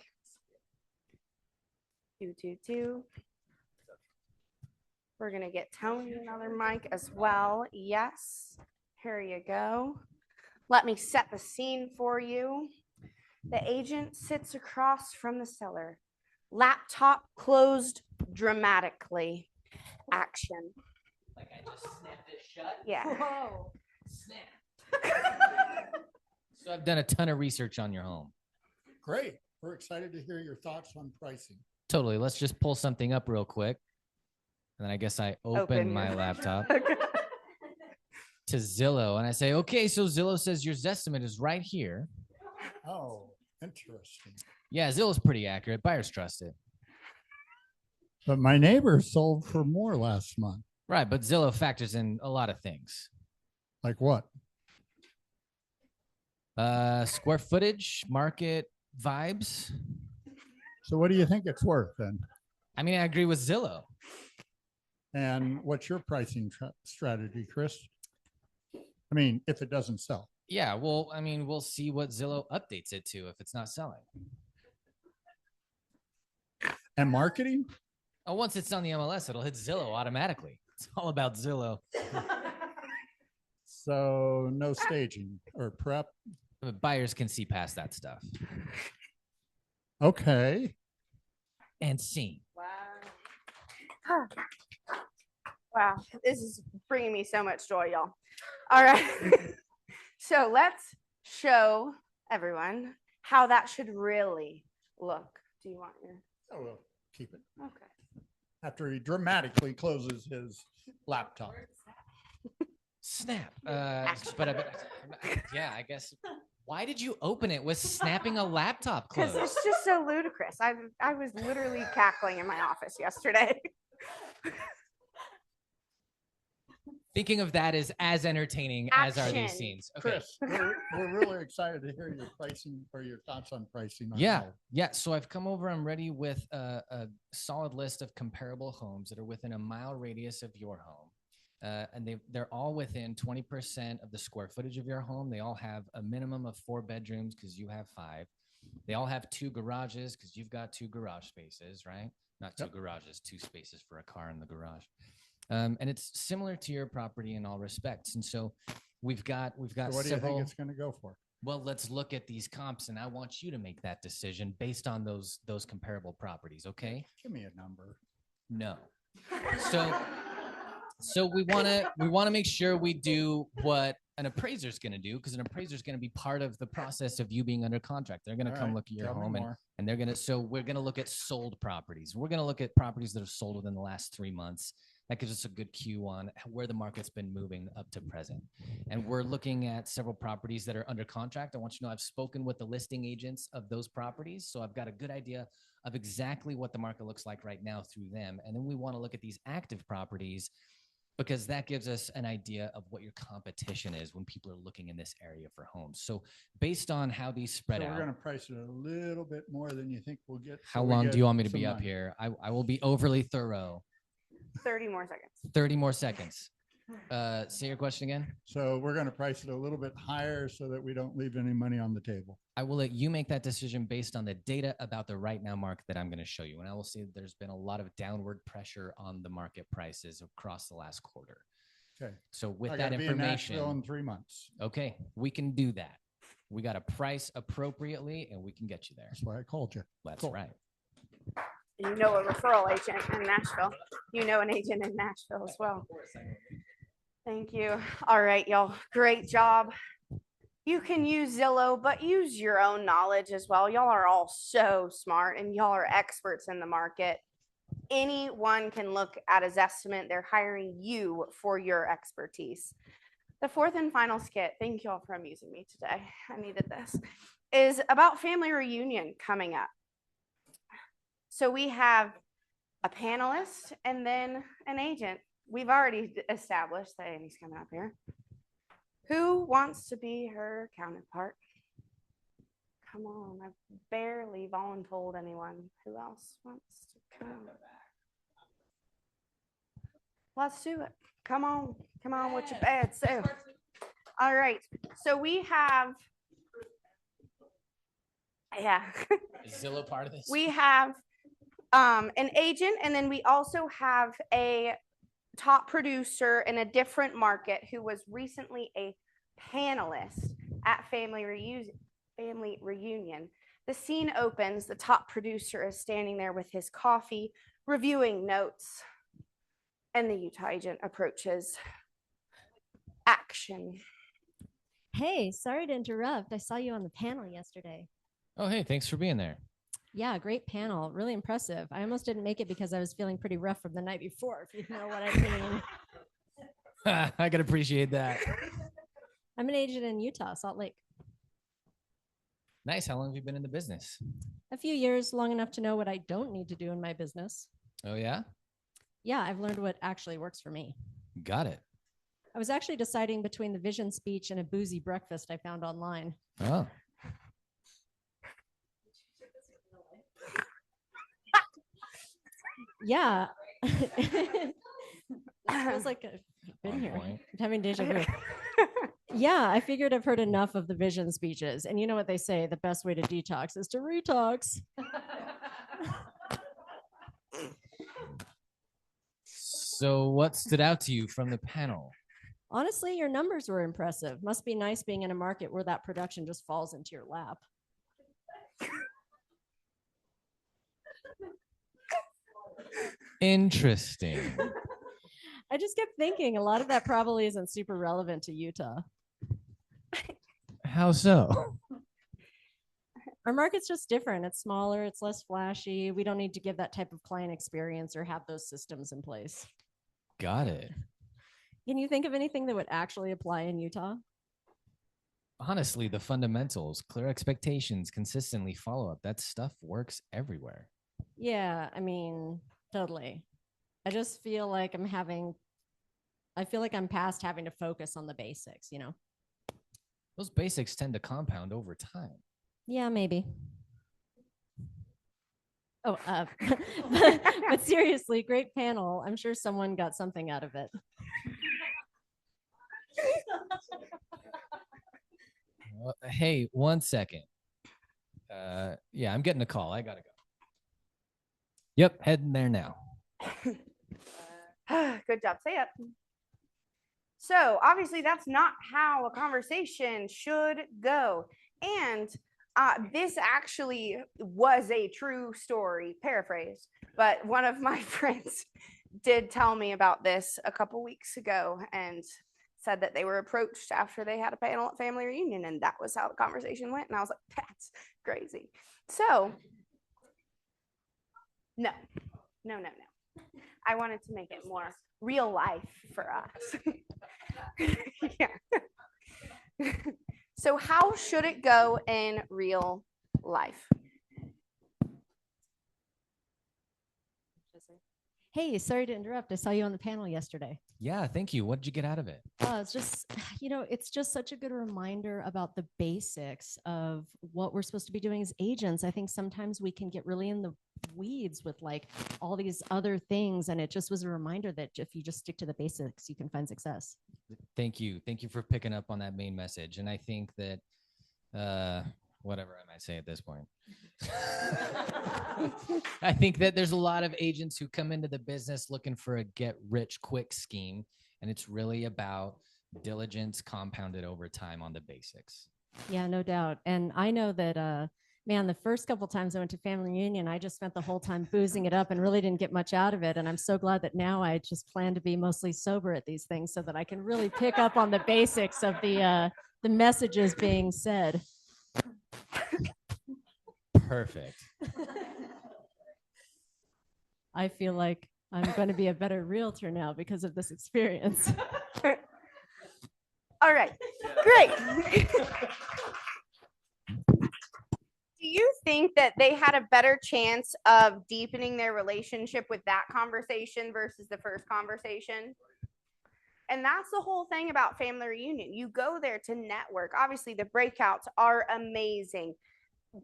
222. We're going to get Tony another mic as well. Yes. Here you go. Let me set the scene for you. The agent sits across from the seller. Laptop closed dramatically. Action. Like I just snapped it shut? Yeah. Whoa. Snap. So I've done a ton of research on your home. Great. We're excited to hear your thoughts on pricing. Totally. Let's just pull something up real quick. And then I guess I open my laptop to Zillow and I say, okay, so Zillow says your Zestimate is right here. Oh, interesting. Yeah, Zillow's pretty accurate. Buyers trust it. But my neighbor sold for more last month. Right, but Zillow factors in a lot of things. Like what? Square footage, market, vibes. So what do you think it's worth then? I mean, I agree with Zillow. And what's your pricing strategy, Chris? I mean, if it doesn't sell. Yeah, well, I mean, we'll see what Zillow updates it to if it's not selling. And marketing? Oh, once it's on the MLS, it'll hit Zillow automatically. It's all about Zillow. So no staging or prep? But buyers can see past that stuff. Okay. And scene. Wow. Wow. This is bringing me so much joy, y'all. All right. So let's show everyone how that should really look. Do you want your? Oh, we'll keep it. Okay. After he dramatically closes his laptop. Snap. Yeah, I guess. Why did you open it with snapping a laptop closed? Because it's just so ludicrous. I was literally cackling in my office yesterday. Thinking of that as entertaining as are these Action. scenes. Okay. Chris, we're really excited to hear your pricing or your thoughts on pricing. Yeah, yeah. So I've come over. I'm ready with a solid list of comparable homes that are within a mile radius of your home. And they're all within 20% of the square footage of your home. They all have a minimum of 4 bedrooms because you have 5. They all have 2 garages because you've got 2 garage spaces, right? Not 2 garages, 2 spaces for a car in the garage. And it's similar to your property in all respects. And so we've got So what do you several. think it's going to go for? Well, let's look at these comps, and I want you to make that decision based on those comparable properties. Okay? Give me a number. No. So we want to make sure we do what an appraiser is going to do, because an appraiser is going to be part of the process of you being under contract. They're going to All come right, look at your tell me home more. and they're going to. So we're going to look at sold properties. We're going to look at properties that have sold within the last 3 months. That gives us a good cue on where the market's been moving up to present. And we're looking at several properties that are under contract. I want you to know I've spoken with the listing agents of those properties. So I've got a good idea of exactly what the market looks like right now through them. And then we want to look at these active properties because that gives us an idea of what your competition is when people are looking in this area for homes. So based on how these spread So out. we're going to price it a little bit more than you think we'll get. How so we long get do you want me to some be up money. here? I will be overly thorough. 30 more seconds. 30 more seconds. Say your question again. So we're going to price it a little bit higher so that we don't leave any money on the table. I will let you make that decision based on the data about the right now market that I'm going to show you. And I will say that there's been a lot of downward pressure on the market prices across the last quarter. Okay. So with I that gotta be in information, Nashville in 3 months. okay, we can do that. We got to price appropriately and we can get you there. That's why I called you. That's Cool. right. You know a referral agent in Nashville. You know an agent in Nashville as well. Thank you. All right, y'all. Great job. You can use Zillow, but use your own knowledge as well. Y'all are all so smart and y'all are experts in the market. Anyone can look at a Zestimate. They're hiring you for your expertise. The fourth and final skit, thank you all for amusing me today. I needed this, is about family reunion coming up. So we have a panelist and then an agent. We've already established that Amy's coming up here. Who wants to be her counterpart? Come on, I've barely voluntold anyone. Who else wants to come? Let's do it. Come on with your bad self. All right, so we have, Is Zillow part of this? we have an agent, and then we also have a top producer in a different market who was recently a panelist at Family Reunion. The scene opens. The top producer is standing there with his coffee, reviewing notes, and the Utah agent approaches. Action. Hey, sorry to interrupt. I saw you on the panel yesterday. Oh, hey, thanks for being there. Yeah, great panel. Really impressive. I almost didn't make it because I was feeling pretty rough from the night before, if you know what I mean. I can appreciate that. I'm an agent in Utah, Salt Lake. Nice. How long have you been in the business? A few years, long enough to know what I don't need to do in my business. Oh, yeah? Yeah, I've learned what actually works for me. Got it. I was actually deciding between the vision speech and a boozy breakfast I found online. Oh. Yeah. It feels like I've been here. I'm having deja vu. Yeah, I figured I've heard enough of the vision speeches. And you know what they say, the best way to detox is to retox. So what stood out to you from the panel? Honestly, your numbers were impressive. Must be nice being in a market where that production just falls into your lap. Interesting. I just kept thinking a lot of that probably isn't super relevant to Utah. How so? Our market's just different. It's smaller, it's less flashy. We don't need to give that type of client experience or have those systems in place. Got it. Can you think of anything that would actually apply in Utah? Honestly, the fundamentals, clear expectations, consistently follow up, that stuff works everywhere. Yeah, I mean, totally. I just feel like I feel like I'm past having to focus on the basics, you know? Those basics tend to compound over time. Yeah, maybe. Oh, but seriously, great panel. I'm sure someone got something out of it. Hey, 1 second. Yeah, I'm getting a call. I gotta go. Yep, heading there now. Good job. Say it. So obviously that's not how a conversation should go. And this actually was a true story, paraphrase, but one of my friends did tell me about this a couple weeks ago and said that they were approached after they had a panel at Family Reunion, and that was how the conversation went. And I was like, that's crazy. So no. I wanted to make it more real life for us. Yeah. So how should it go in real life? Hey, sorry to interrupt. I saw you on the panel yesterday. Yeah, thank you. What did you get out of it? It's just, it's just such a good reminder about the basics of what we're supposed to be doing as agents. I think sometimes we can get really in the weeds with like all these other things. And it just was a reminder that if you just stick to the basics, you can find success. Thank you. Thank you for picking up on that main message. And I think that, whatever I might say at this point. I think that there's a lot of agents who come into the business looking for a get rich quick scheme, and it's really about diligence compounded over time on the basics. Yeah, no doubt. And I know that, man, the first couple of times I went to Family Reunion, I just spent the whole time boozing it up and really didn't get much out of it. And I'm so glad that now I just plan to be mostly sober at these things so that I can really pick up on the basics of the messages being said. Perfect. I feel like I'm going to be a better realtor now because of this experience. All right, great. Do you think that they had a better chance of deepening their relationship with that conversation versus the first conversation? And that's the whole thing about Family Reunion. You go there to network. Obviously, the breakouts are amazing.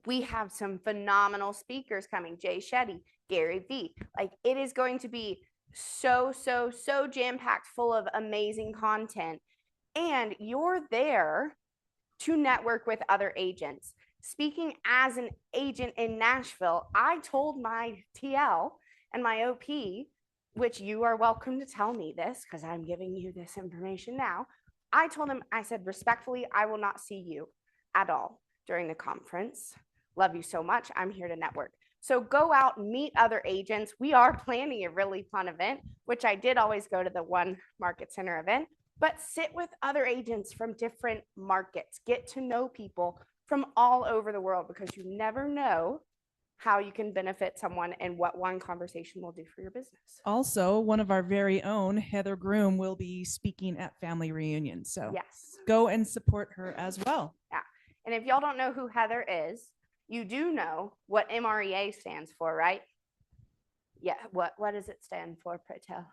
We have some phenomenal speakers coming. Jay Shetty, Gary Vee. Like, it is going to be so jam-packed full of amazing content. And you're there to network with other agents. Speaking as an agent in Nashville, I told my TL and my OP which you are welcome to tell me this because I'm giving you this information now. I told him, I said, respectfully, I will not see you at all during the conference. Love you so much. I'm here to network. So go out, meet other agents. We are planning a really fun event, which I did always go to the one market center event, but sit with other agents from different markets. Get to know people from all over the world because you never know how you can benefit someone and what one conversation will do for your business. Also, one of our very own, Heather Groom, will be speaking at family reunions. So yes, go and support her as well. Yeah. And if y'all don't know who Heather is, you do know what MREA stands for, right? Yeah. What does it stand for, pray tell?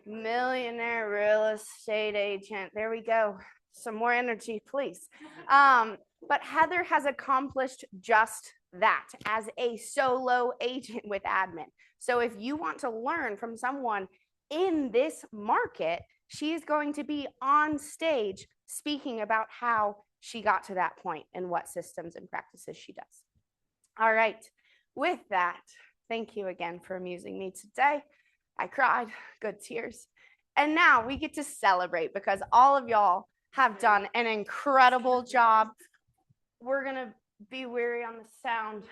Millionaire Real Estate Agent. There we go. Some more energy, please. But Heather has accomplished just that as a solo agent with admin. So if you want to learn from someone in this market, she is going to be on stage speaking about how she got to that point and what systems and practices she does. All right. With that, thank you again for amusing me today. I cried, good tears. And now we get to celebrate because all of y'all have done an incredible job. We're going to be weary on the sound.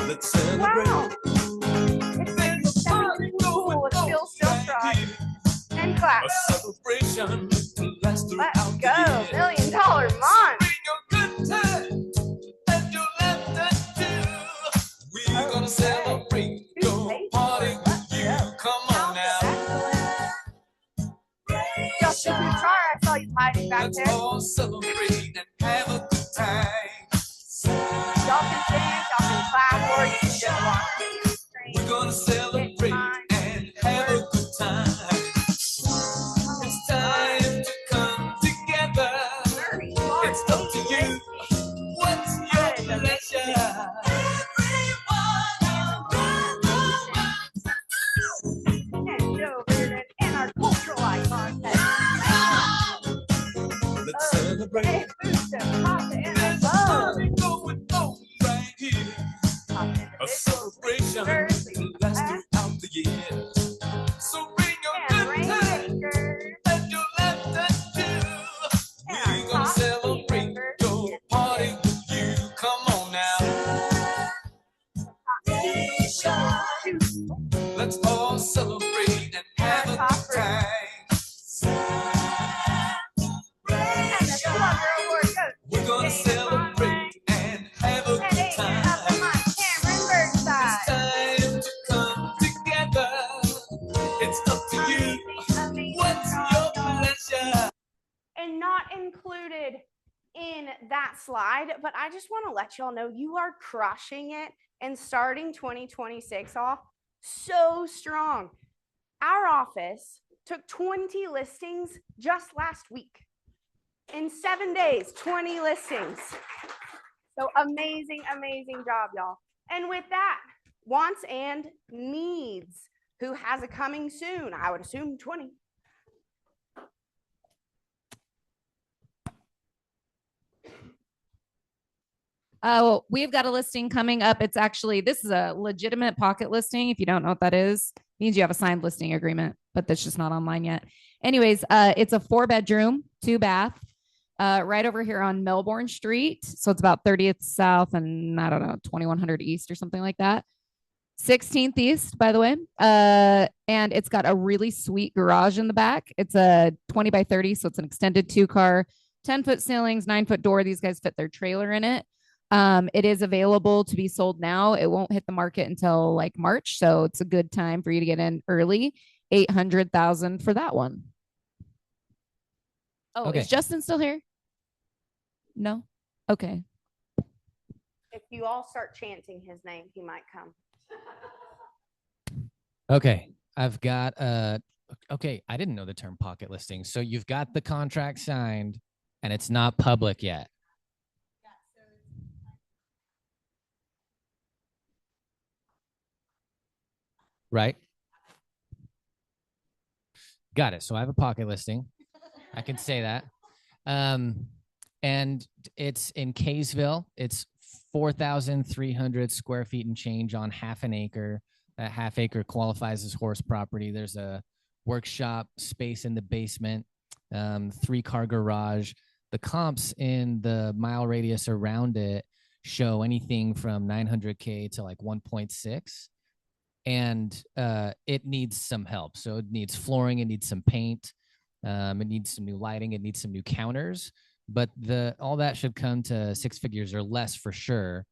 Let's celebrate. Wow. It's cool. It feels so strong. And clap. A celebration to last throughout Let's go. the year. $1 million month. Bring your good time and your laughter too. We're gonna celebrate. Go party with you. Come on now. Justin Kuchar, I saw you hiding back there. Let's all celebrate and have a good time. Y'all can dance, y'all can clap, or you can just watch. We're gonna celebrate and have a good time. It's time to come together. It's up to you. What's your pleasure? And Joe Reardon and our cultural icon. Let's celebrate. Hey, boost them, pop it, and a Going on right here. A celebration to last throughout the year. So bring your good time and your laughter too. We're gonna celebrate, go party with you. Come on now. Let's all celebrate and have a good time. We're gonna celebrate and have a good time. It's time to come together. It's up to you. What's your pleasure? And not included in that slide, but I just want to let y'all know you are crushing it and starting 2026 off so strong. Our office took 20 listings just last week. In 7 days, 20 listings. So amazing, amazing job, y'all. And with that, wants and needs. Who has a coming soon? I would assume 20. Oh, we've got a listing coming up. It's actually, this is a legitimate pocket listing. If you don't know what that is, it means you have a signed listing agreement, but that's just not online yet. Anyways, it's a 4-bedroom, 2-bath, right over here on Melbourne Street. So it's about 30th South and I don't know, 2100 East or something like that. 16th East, by the way. And it's got a really sweet garage in the back. It's a 20 by 30. So it's an extended 2-car, 10-foot ceilings, 9-foot door. These guys fit their trailer in it. It is available to be sold now. It won't hit the market until like March. So it's a good time for you to get in early. 800,000 for that one. Oh, Okay. is Justin still here? No? Okay. If you all start chanting his name, he might come. Okay. I've got okay, I didn't know the term pocket listing. So you've got the contract signed and it's not public yet. Right? Got it. So I have a pocket listing. I can say that. And it's in Kaysville. It's 4,300 square feet and change on half an acre. That half acre qualifies as horse property. There's a workshop space in the basement, 3-car garage. The comps in the mile radius around it show anything from 900K to like 1.6. And it needs some help. So it needs flooring, it needs some paint, it needs some new lighting, it needs some new counters. But all that should come to 6 figures or less for sure.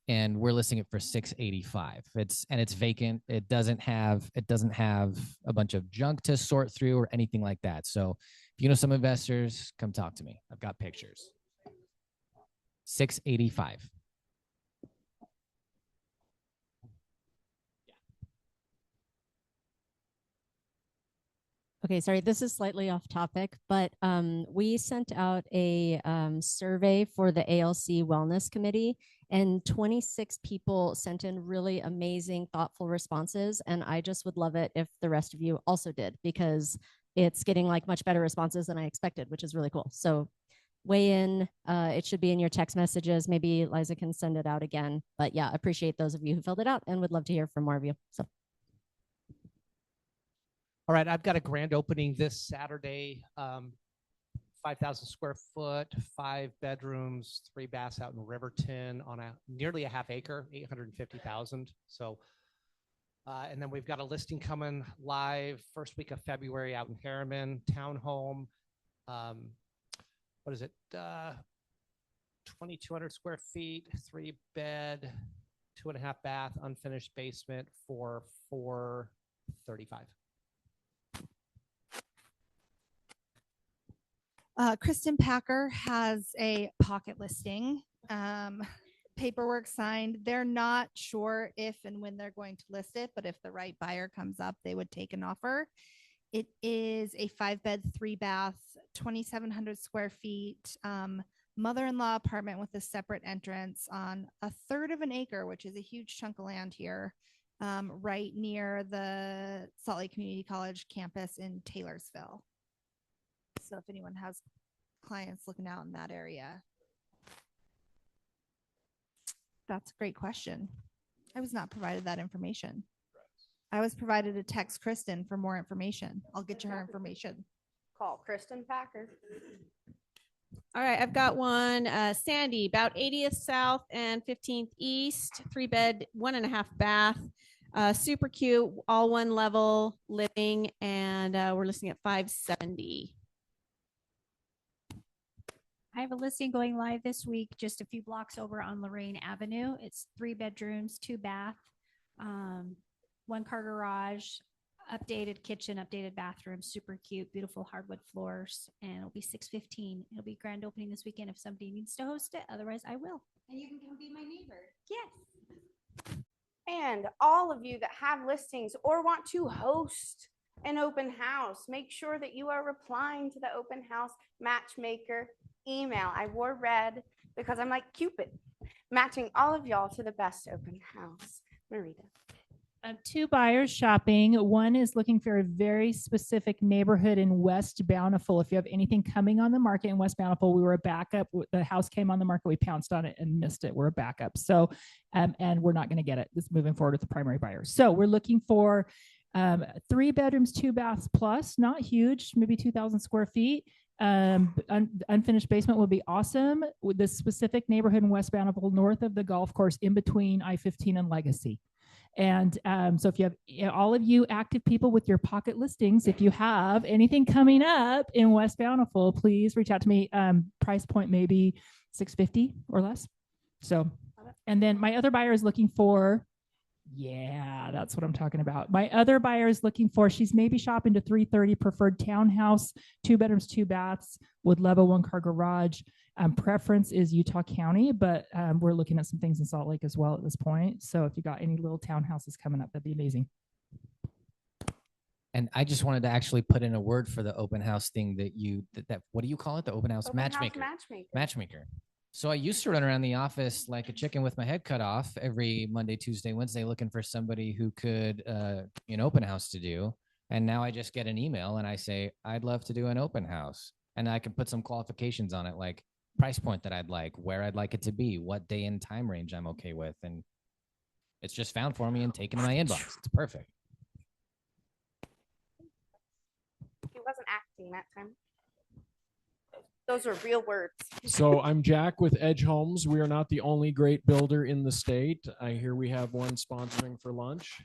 And we're listing it for 685. It's vacant. It doesn't have a bunch of junk to sort through or anything like that. So if you know some investors, come talk to me. I've got pictures. 685. Okay, sorry, this is slightly off topic, but we sent out a survey for the ALC Wellness Committee, and 26 people sent in really amazing, thoughtful responses. And I just would love it if the rest of you also did, because it's getting like much better responses than I expected, which is really cool. So weigh in. It should be in your text messages. Maybe Liza can send it out again. But yeah, appreciate those of you who filled it out and would love to hear from more of you. So. All right, I've got a grand opening this Saturday, 5,000 square foot, 5 bedrooms, 3 baths out in Riverton on nearly a half acre, 850,000. So, and then we've got a listing coming live first week of February out in Harriman, townhome. What is it? 2,200 square feet, 3 bed, 2.5 bath, unfinished basement for $435. Kristen Packer has a pocket listing, paperwork signed. They're not sure if and when they're going to list it, but if the right buyer comes up, they would take an offer. It is a 5-bed, 3-bath, 2,700 square feet, mother-in-law apartment with a separate entrance on 1/3 of an acre, which is a huge chunk of land here, right near the Salt Lake Community College campus in Taylorsville. So if anyone has clients looking out in that area. That's a great question. I was not provided that information. I was provided a text Kristen for more information. I'll get you her information. Call Kristen Packer. All right, I've got one, Sandy, about 80th South and 15th East, 3-bed, 1.5 bath, super cute, all one level living, and we're listing at 570. I have a listing going live this week, just a few blocks over on Lorraine Avenue. It's 3 bedrooms, 2 bath, 1-car garage, updated kitchen, updated bathroom, super cute, beautiful hardwood floors, and it'll be 615. It'll be grand opening this weekend if somebody needs to host it. Otherwise, I will. And you can come be my neighbor. Yes. And all of you that have listings or want to host an open house, make sure that you are replying to the open house matchmaker email. I wore red because I'm like Cupid, matching all of y'all to the best open house. Marita. 2 buyers shopping. One is looking for a very specific neighborhood in West Bountiful. If you have anything coming on the market in West Bountiful, we were a backup. The house came on the market, we pounced on it and missed it. We're a backup. So, and we're not going to get it. It's moving forward with the primary buyer. So we're looking for 3 bedrooms, 2 baths plus, not huge, maybe 2,000 square feet. Unfinished basement would be awesome. With this specific neighborhood in West Bountiful, north of the golf course, in between I-15 and Legacy. And so if you have all of you active people with your pocket listings, if you have anything coming up in West Bountiful, please reach out to me. Price point maybe 650 or less. So, and then my other buyer is looking for, yeah, that's what I'm talking about. My other buyer is looking for, she's maybe shopping to 330 preferred townhouse, 2 bedrooms, 2 baths with level 1-car garage. Preference is Utah County, but we're looking at some things in Salt Lake as well at this point. So if you got any little townhouses coming up, that'd be amazing. And I just wanted to actually put in a word for the open house thing that what do you call it? The open house matchmaker. Matchmaker. So I used to run around the office like a chicken with my head cut off every Monday, Tuesday, Wednesday, looking for somebody who could an open house to do. And now I just get an email and I say, I'd love to do an open house. And I can put some qualifications on it, like price point that I'd like, where I'd like it to be, what day and time range I'm okay with. And it's just found for me and taken in my inbox. It's perfect. He wasn't acting that time. Those are real words. So I'm Jack with Edge Homes. We are not the only great builder in the state. I hear we have one sponsoring for lunch.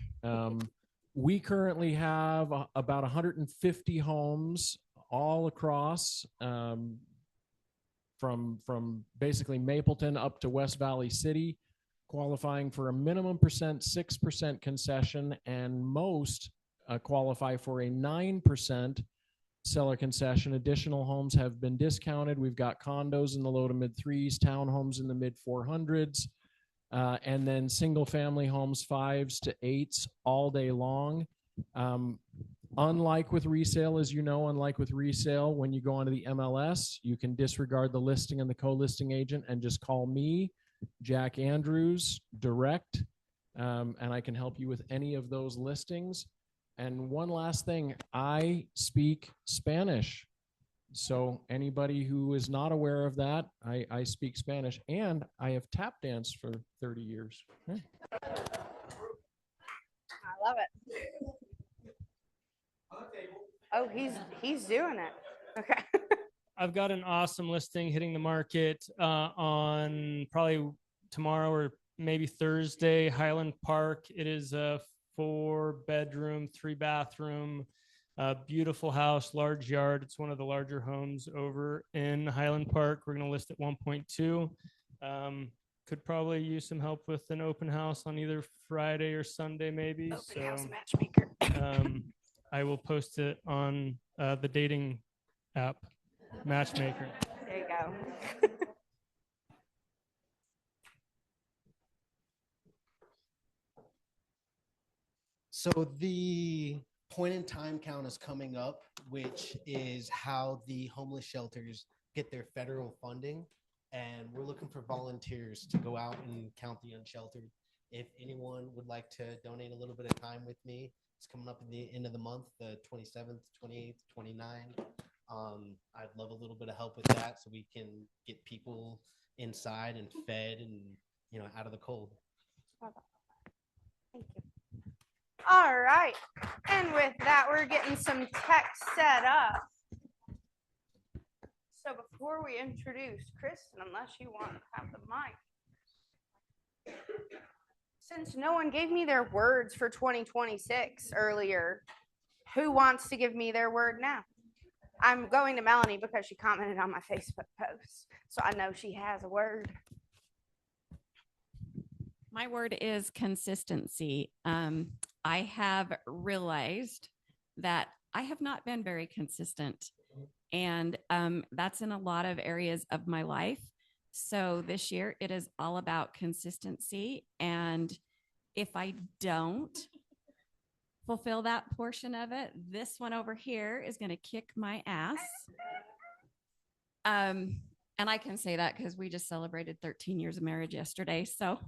We currently have about 150 homes all across, from basically Mapleton up to West Valley City, qualifying for a minimum 6% concession, and most qualify for a 9% seller concession. Additional homes have been discounted. We've got condos in the low to mid threes, townhomes in the mid 400s, and then single family homes 5s to 8s all day long. Unlike with resale, as you know, when you go onto the MLS, you can disregard the listing and the co-listing agent and just call me, Jack Andrews, direct, and I can help you with any of those listings. And one last thing, I speak Spanish. So anybody who is not aware of that, I speak Spanish, and I have tap danced for 30 years. Yeah. I love it. Oh, he's doing it. Okay. I've got an awesome listing hitting the market on probably tomorrow or maybe Thursday, Highland Park. It is a 4-bedroom, 3-bathroom, beautiful house, large yard. It's one of the larger homes over in Highland Park. We're going to list at 1.2. Could probably use some help with an open house on either Friday or Sunday, maybe. Open house matchmaker. I will post it on the dating app, Matchmaker. There you go. So the point in time count is coming up, which is how the homeless shelters get their federal funding. And we're looking for volunteers to go out and count the unsheltered. If anyone would like to donate a little bit of time with me, it's coming up at the end of the month, the 27th, 28th, 29th. I'd love a little bit of help with that so we can get people inside and fed and, you know, out of the cold. Thank you. All right. And with that, we're getting some tech set up. So before we introduce Kristen, unless you want to have the mic, since no one gave me their words for 2026 earlier, who wants to give me their word now? I'm going to Melanie because she commented on my Facebook post, so I know she has a word. My word is consistency. I have realized that I have not been very consistent, and that's in a lot of areas of my life. So this year it is all about consistency. And if I don't fulfill that portion of it, this one over here is going to kick my ass. And I can say that because we just celebrated 13 years of marriage yesterday. So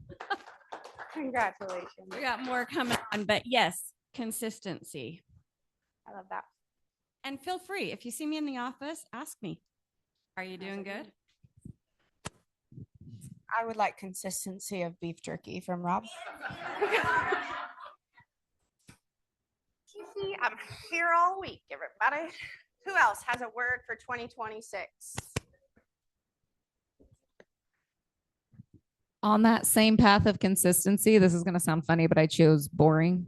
congratulations. We got more coming on, but yes, consistency. I love that. And feel free, if you see me in the office, ask me, are you doing good? I would like consistency of beef jerky from Rob. Kiki, I'm here all week, everybody. Who else has a word for 2026? On that same path of consistency, this is going to sound funny, but I chose boring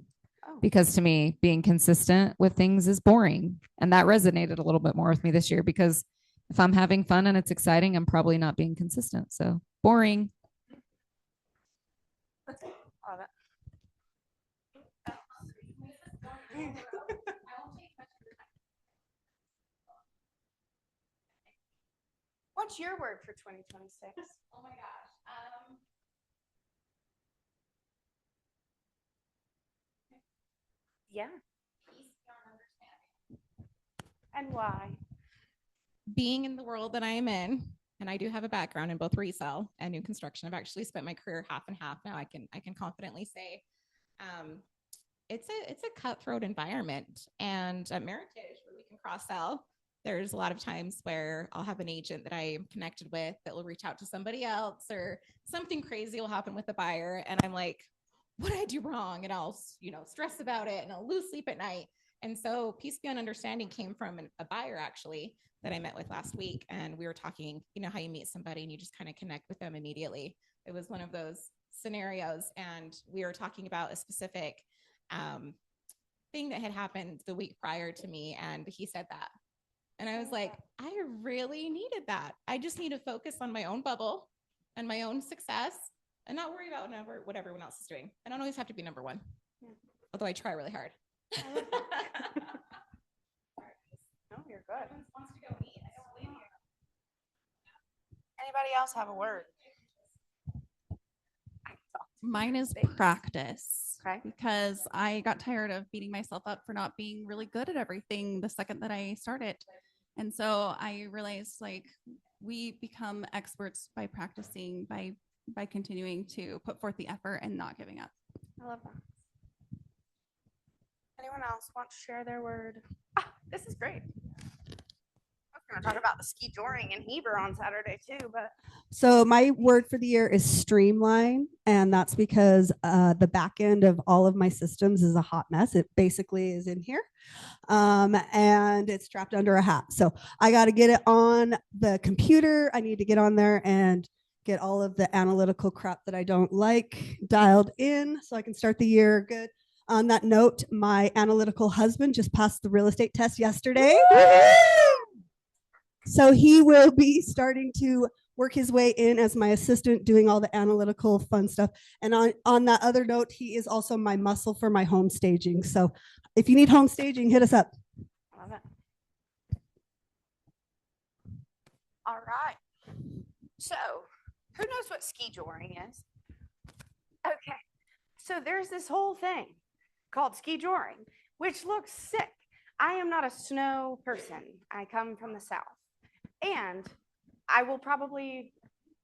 because to me, being consistent with things is boring. And that resonated a little bit more with me this year because if I'm having fun and it's exciting, I'm probably not being consistent. So boring. Love it. What's your word for 2026? Oh my gosh. Yeah. And why? Being in the world that I am in, and I do have a background in both resale and new construction. I've actually spent my career half and half now. I can confidently say it's a cutthroat environment. And at Meritage, where we can cross sell, there's a lot of times where I'll have an agent that I am connected with that will reach out to somebody else, or something crazy will happen with the buyer. And I'm like, what did I do wrong? And I'll, stress about it and I'll lose sleep at night. And so Peace Beyond Understanding came from a buyer actually that I met with last week. And we were talking, how you meet somebody and you just kind of connect with them immediately. It was one of those scenarios. And we were talking about a specific thing that had happened the week prior to me. And he said that. And I was like, I really needed that. I just need to focus on my own bubble and my own success and not worry about what everyone else is doing. I don't always have to be number one, although I try really hard. No, you're good. Anybody else have a word? Mine is practice. Okay. Because I got tired of beating myself up for not being really good at everything the second that I started. And so I realized like we become experts by practicing, by continuing to put forth the effort and not giving up. I love that. Anyone else want to share their word? This is great. I was going to talk about the ski joring in Heber on Saturday too, but So my word for the year is streamline, and that's because the back end of all of my systems is a hot mess. It basically is in here, and it's trapped under a hat. So I got to get it on the computer. I need to get on there and get all of the analytical crap that I don't like dialed in so I can start the year good. On that note, my analytical husband just passed the real estate test yesterday. So he will be starting to work his way in as my assistant, doing all the analytical fun stuff. And on that other note, he is also my muscle for my home staging. So if you need home staging, hit us up. love it. All right. So who knows what ski joring is? Okay. So there's this whole thing called ski joring, which looks sick. I am not a snow person. I come from the South. And I will probably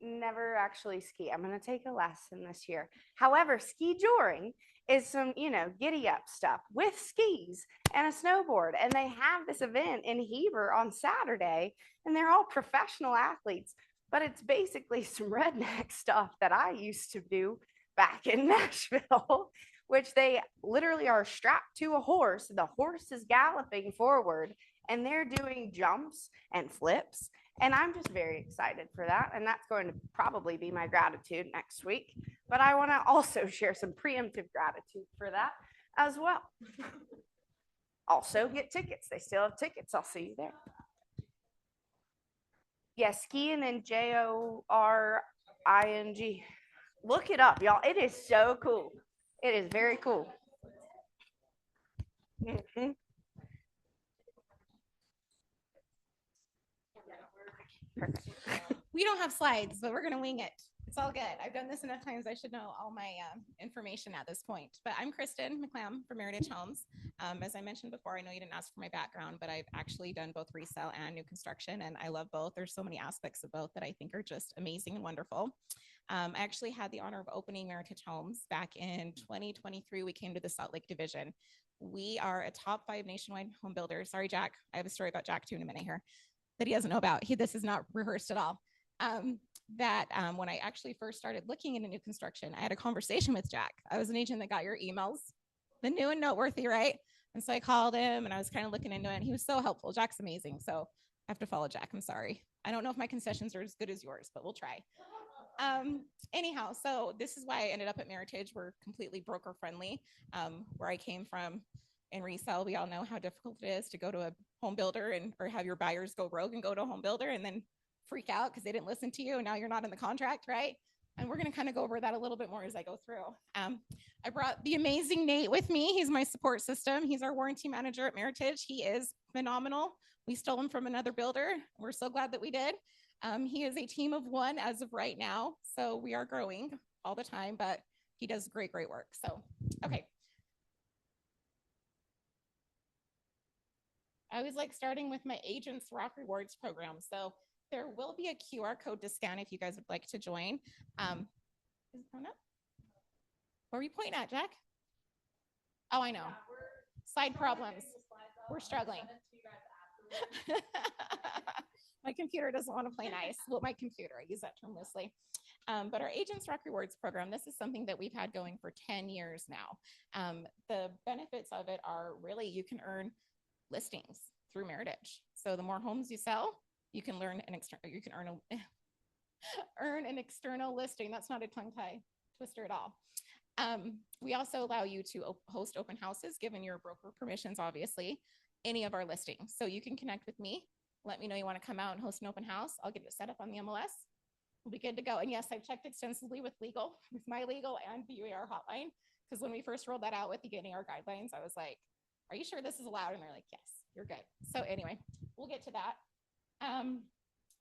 never actually ski. I'm going to take a lesson this year. However, ski joring is some, giddy up stuff with skis and a snowboard. And they have this event in Heber on Saturday, and they're all professional athletes. But it's basically some redneck stuff that I used to do back in Nashville, which they literally are strapped to a horse. The horse is galloping forward, and they're doing jumps and flips. And I'm just very excited for that. And that's going to probably be my gratitude next week. But I want to also share some preemptive gratitude for that as well. Also get tickets. They still have tickets. I'll see you there. Yeah, ski and then Joring. Look it up, y'all. It is so cool. It is very cool. Mm-hmm. Perfect. We don't have slides, but we're going to wing it. It's all good. I've done this enough times. I should know all my information at this point. But I'm Kristen McClam from Meritage Homes. As I mentioned before, I know you didn't ask for my background, but I've actually done both resale and new construction, and I love both. There's so many aspects of both that I think are just amazing and wonderful. I actually had the honor of opening Meritage Homes back in 2023. We came to the Salt Lake division. We are a top 5 nationwide home builder. Sorry, Jack. I have a story about Jack too in a minute here that he doesn't know about. This is not rehearsed at all. When I actually first started looking into new construction, I had a conversation with Jack. I was an agent that got your emails, the new and noteworthy, right? And so I called him and I was kind of looking into it, and he was so helpful. Jack's amazing. So I have to follow Jack. I'm sorry. I don't know if my concessions are as good as yours, but we'll try. Anyhow, so this is why I ended up at Meritage. We're completely broker friendly. Where I came from in resale, we all know how difficult it is to go to a home builder or have your buyers go rogue and go to a home builder and then freak out because they didn't listen to you and now you're not in the contract, right? And we're going to kind of go over that a little bit more as I go through. I brought the amazing Nate with me. He's my support system. He's our warranty manager at Meritage. He is phenomenal. We stole him from another builder. We're so glad that we did. He is a team of 1 as of right now. So we are growing all the time, but he does great, great work. So, okay. I always like starting with my Agents Rock Rewards program. So there will be a QR code to scan if you guys would like to join. Is it coming up? Where are we pointing at, Jack? Oh, I know. Side problems. We're struggling. My computer doesn't want to play nice. Well, my computer, I use that term loosely. But our Agents Rock Rewards program, this is something that we've had going for 10 years now. The benefits of it are really you can earn listings through Meritage. So the more homes you sell, you can earn earn an external listing. That's not a tongue tie twister at all. We also allow you to host open houses, given your broker permissions, obviously, any of our listings. So you can connect with me. Let me know you want to come out and host an open house. I'll get it set up on the MLS. We'll be good to go. And yes, I've checked extensively with my legal and BUAR hotline. Because when we first rolled that out with the getting our guidelines, I was like, are you sure this is allowed? And they're like, yes, you're good. So anyway, we'll get to that.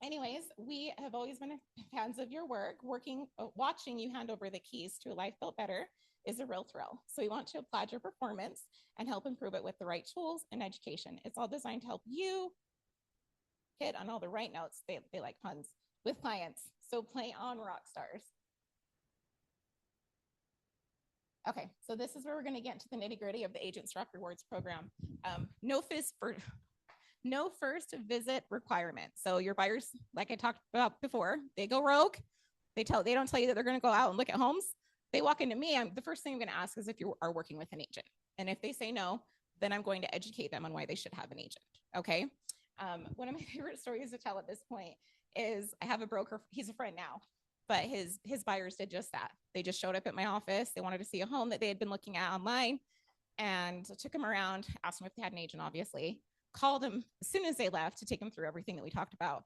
Anyways, we have always been fans of your work. Watching you hand over the keys to a life built better is a real thrill. So we want to applaud your performance and help improve it with the right tools and education. It's all designed to help you hit on all the right notes. They like puns with clients. So play on, rock stars. Okay, so this is where we're going to get into the nitty gritty of the Agents Rock Rewards program. No first visit requirement. So your buyers, like I talked about before, they go rogue. They don't tell you that they're going to go out and look at homes. They walk into me. The first thing I'm going to ask is if you are working with an agent. And if they say no, then I'm going to educate them on why they should have an agent. Okay. One of my favorite stories to tell at this point is I have a broker. He's a friend now, but his buyers did just that. They just showed up at my office. They wanted to see a home that they had been looking at online, and I took them around, asked them if they had an agent, obviously, called him as soon as they left to take him through everything that we talked about.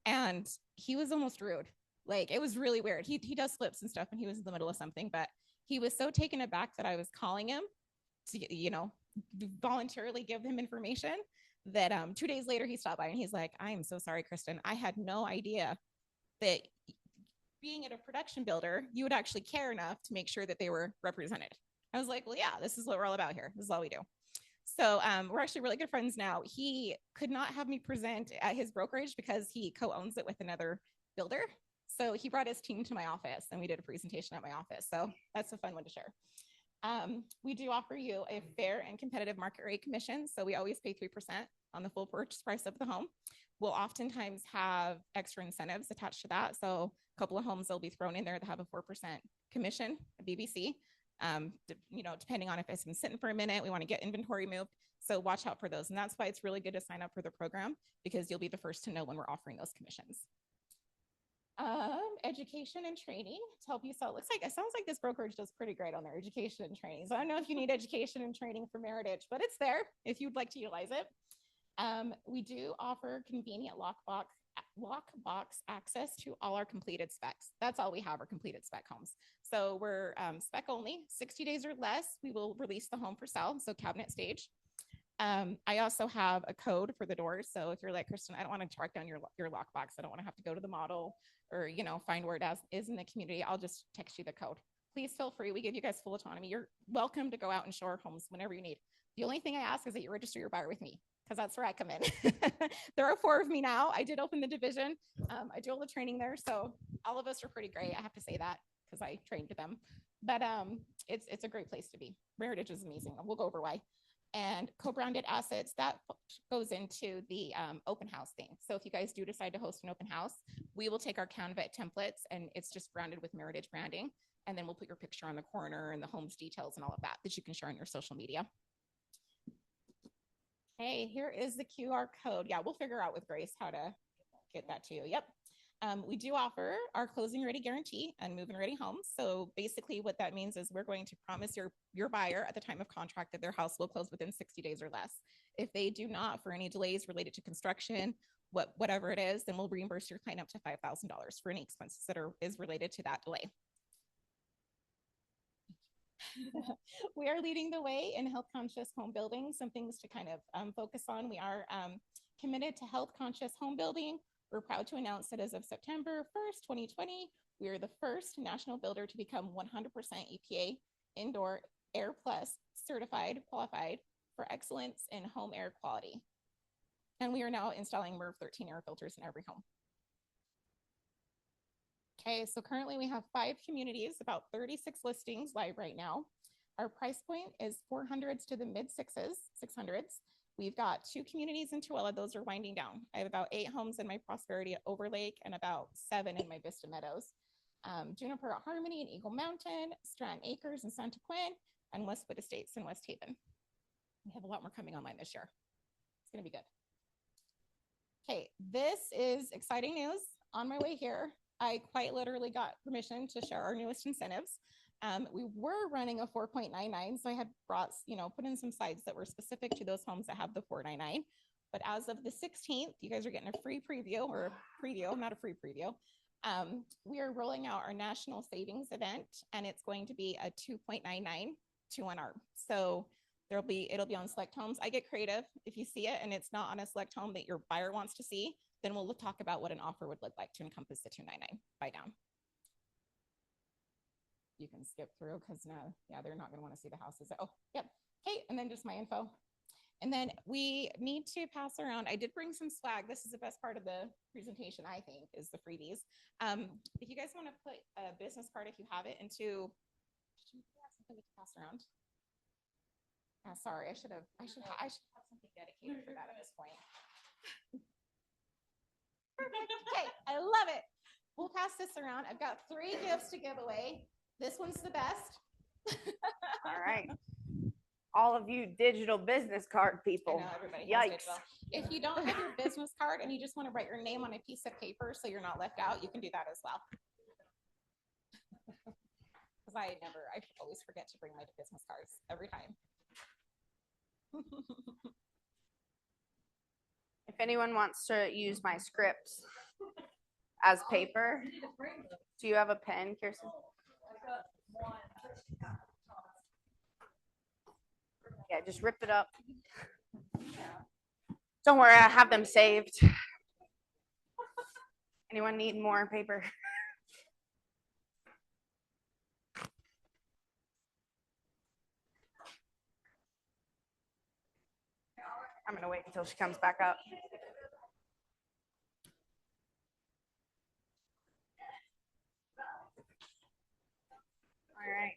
And he was almost rude. Like, it was really weird. He does flips and stuff, and he was in the middle of something, but he was so taken aback that I was calling him to, voluntarily give him information that 2 days later he stopped by and he's like, I am so sorry, Kristen. I had no idea that being at a production builder, you would actually care enough to make sure that they were represented. I was like, well, yeah, this is what we're all about here. This is all we do. So we're actually really good friends now. He could not have me present at his brokerage because he co-owns it with another builder. So he brought his team to my office and we did a presentation at my office. So that's a fun one to share. We do offer you a fair and competitive market rate commission. So we always pay 3% on the full purchase price of the home. We'll oftentimes have extra incentives attached to that. So a couple of homes will be thrown in there that have a 4% commission, a BBC. Depending on if it's been sitting for a minute, we want to get inventory moved. So watch out for those. And that's why it's really good to sign up for the program, because you'll be the first to know when we're offering those commissions. Education and training to help you sell. It sounds like this brokerage does pretty great on their education and training. So I don't know if you need education and training for Meritage, but it's there if you'd like to utilize it. We do offer convenient lockbox access to all our completed specs. That's all we have are completed spec homes. So we're spec only, 60 days or less. We will release the home for sale. So cabinet stage. I also have a code for the doors. So if you're like, Kristen, I don't want to track down your lockbox. I don't want to have to go to the model or, find where it is in the community. I'll just text you the code. Please feel free. We give you guys full autonomy. You're welcome to go out and show our homes whenever you need. The only thing I ask is that you register your buyer with me, because that's where I come in. There are 4 of me now. I did open the division. I do all the training there. So all of us are pretty great. I have to say that because I trained them. But it's a great place to be. Meritage is amazing. We'll go over why. And co-branded assets, that goes into the open house thing. So if you guys do decide to host an open house, we will take our Canva templates and it's just branded with Meritage branding. And then we'll put your picture on the corner and the home's details and all of that you can share on your social media. Hey, here is the QR code. Yeah, we'll figure out with Grace how to get that to you. Yep. We do offer our closing ready guarantee and move-in ready homes. So basically what that means is we're going to promise your buyer at the time of contract that their house will close within 60 days or less. If they do not, for any delays related to construction, whatever it is, then we'll reimburse your client up to $5,000 for any expenses that is related to that delay. We are leading the way in health conscious home building. Some things to kind of focus on. We are committed to health conscious home building. We're proud to announce that as of September 1st, 2020, we are the first national builder to become 100% EPA Indoor Air Plus certified, qualified for excellence in home air quality. And we are now installing MERV 13 air filters in every home. Okay, so currently we have 5 communities, about 36 listings live right now. Our price point is 400s to the mid 600s. We've got 2 communities in Tooele. Those are winding down. I have about 8 homes in my Prosperity at Overlake and about 7 in my Vista Meadows. Juniper at Harmony and Eagle Mountain, Stratton Acres and Santa Quinn, and Westwood Estates in West Haven. We have a lot more coming online this year. It's going to be good. Okay, this is exciting news. On my way here, I quite literally got permission to share our newest incentives. We were running a 4.99, so I had brought, put in some slides that were specific to those homes that have the 4.99. But as of the 16th, you guys are getting a free preview, or a preview, not a free preview. We are rolling out our national savings event, and it's going to be a 2.99 2-1 ARM. So it'll be on select homes. I get creative. If you see it and it's not on a select home that your buyer wants to see, then we'll talk about what an offer would look like to encompass the 299 buy down. You can skip through because no, yeah, they're not going to want to see the houses. Oh, yep. Okay, and then just my info. And then we need to pass around. I did bring some swag. This is the best part of the presentation, I think, is the freebies. If you guys want to put a business card, if you have it, into something to pass around. Sorry, I should have something dedicated for that at this point. Perfect. Okay, I love it. We'll pass this around. I've got 3 gifts to give away. This one's the best. All right. All of you digital business card people. I know, everybody has Yikes. digital. If you don't have your business card and you just want to write your name on a piece of paper so you're not left out, you can do that as well. Because I always forget to bring my business cards every time. If anyone wants to use my scripts as paper, do you have a pen, Kirsten? Yeah, just rip it up. Don't worry, I have them saved. Anyone need more paper? I'm going to wait until she comes back up. All right.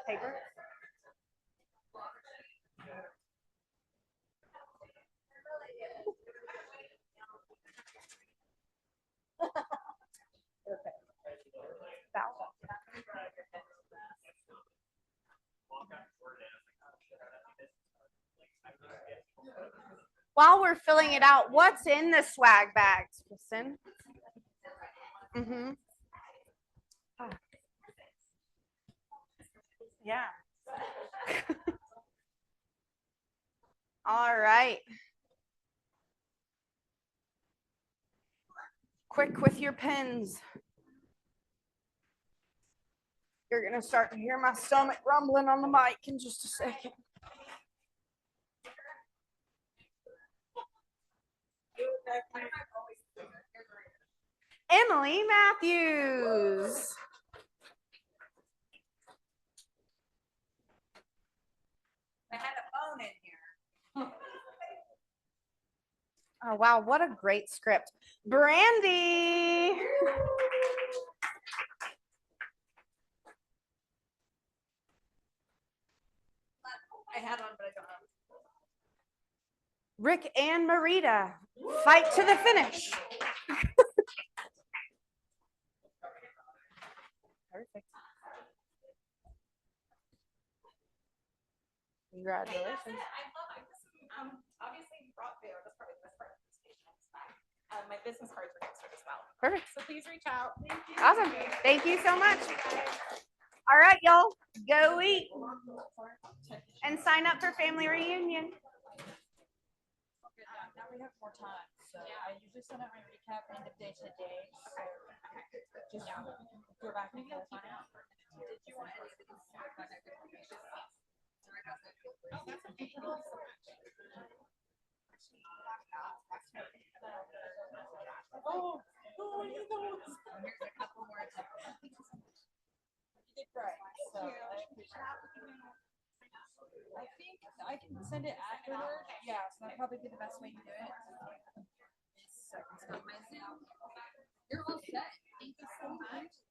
Paper. While we're filling it out, what's in the swag bags, Kristen? Oh. Yeah. All right. Quick with your pens. You're going to start to hear my stomach rumbling on the mic in just a second. Emily Matthews. I had a phone in here. Oh, wow. What a great script. Brandy. I had one, but I don't have. Rick and Marita. Fight to the finish. Perfect. Congratulations. Obviously brought there. That's probably the best part of the presentation. My business cards are next as well. Perfect. So please reach out. Awesome. Thank you so much. All right, y'all. Go eat and sign up for family reunion. Now we have more time. So I usually send out my recap end of day to day. Just go back and forth. Did you want any of these contact information? Oh, you know. Here's a couple more. You did great. So I think I can send it afterward. Yeah, so that'd probably be the best way to do it. You're all set. Thank you so much.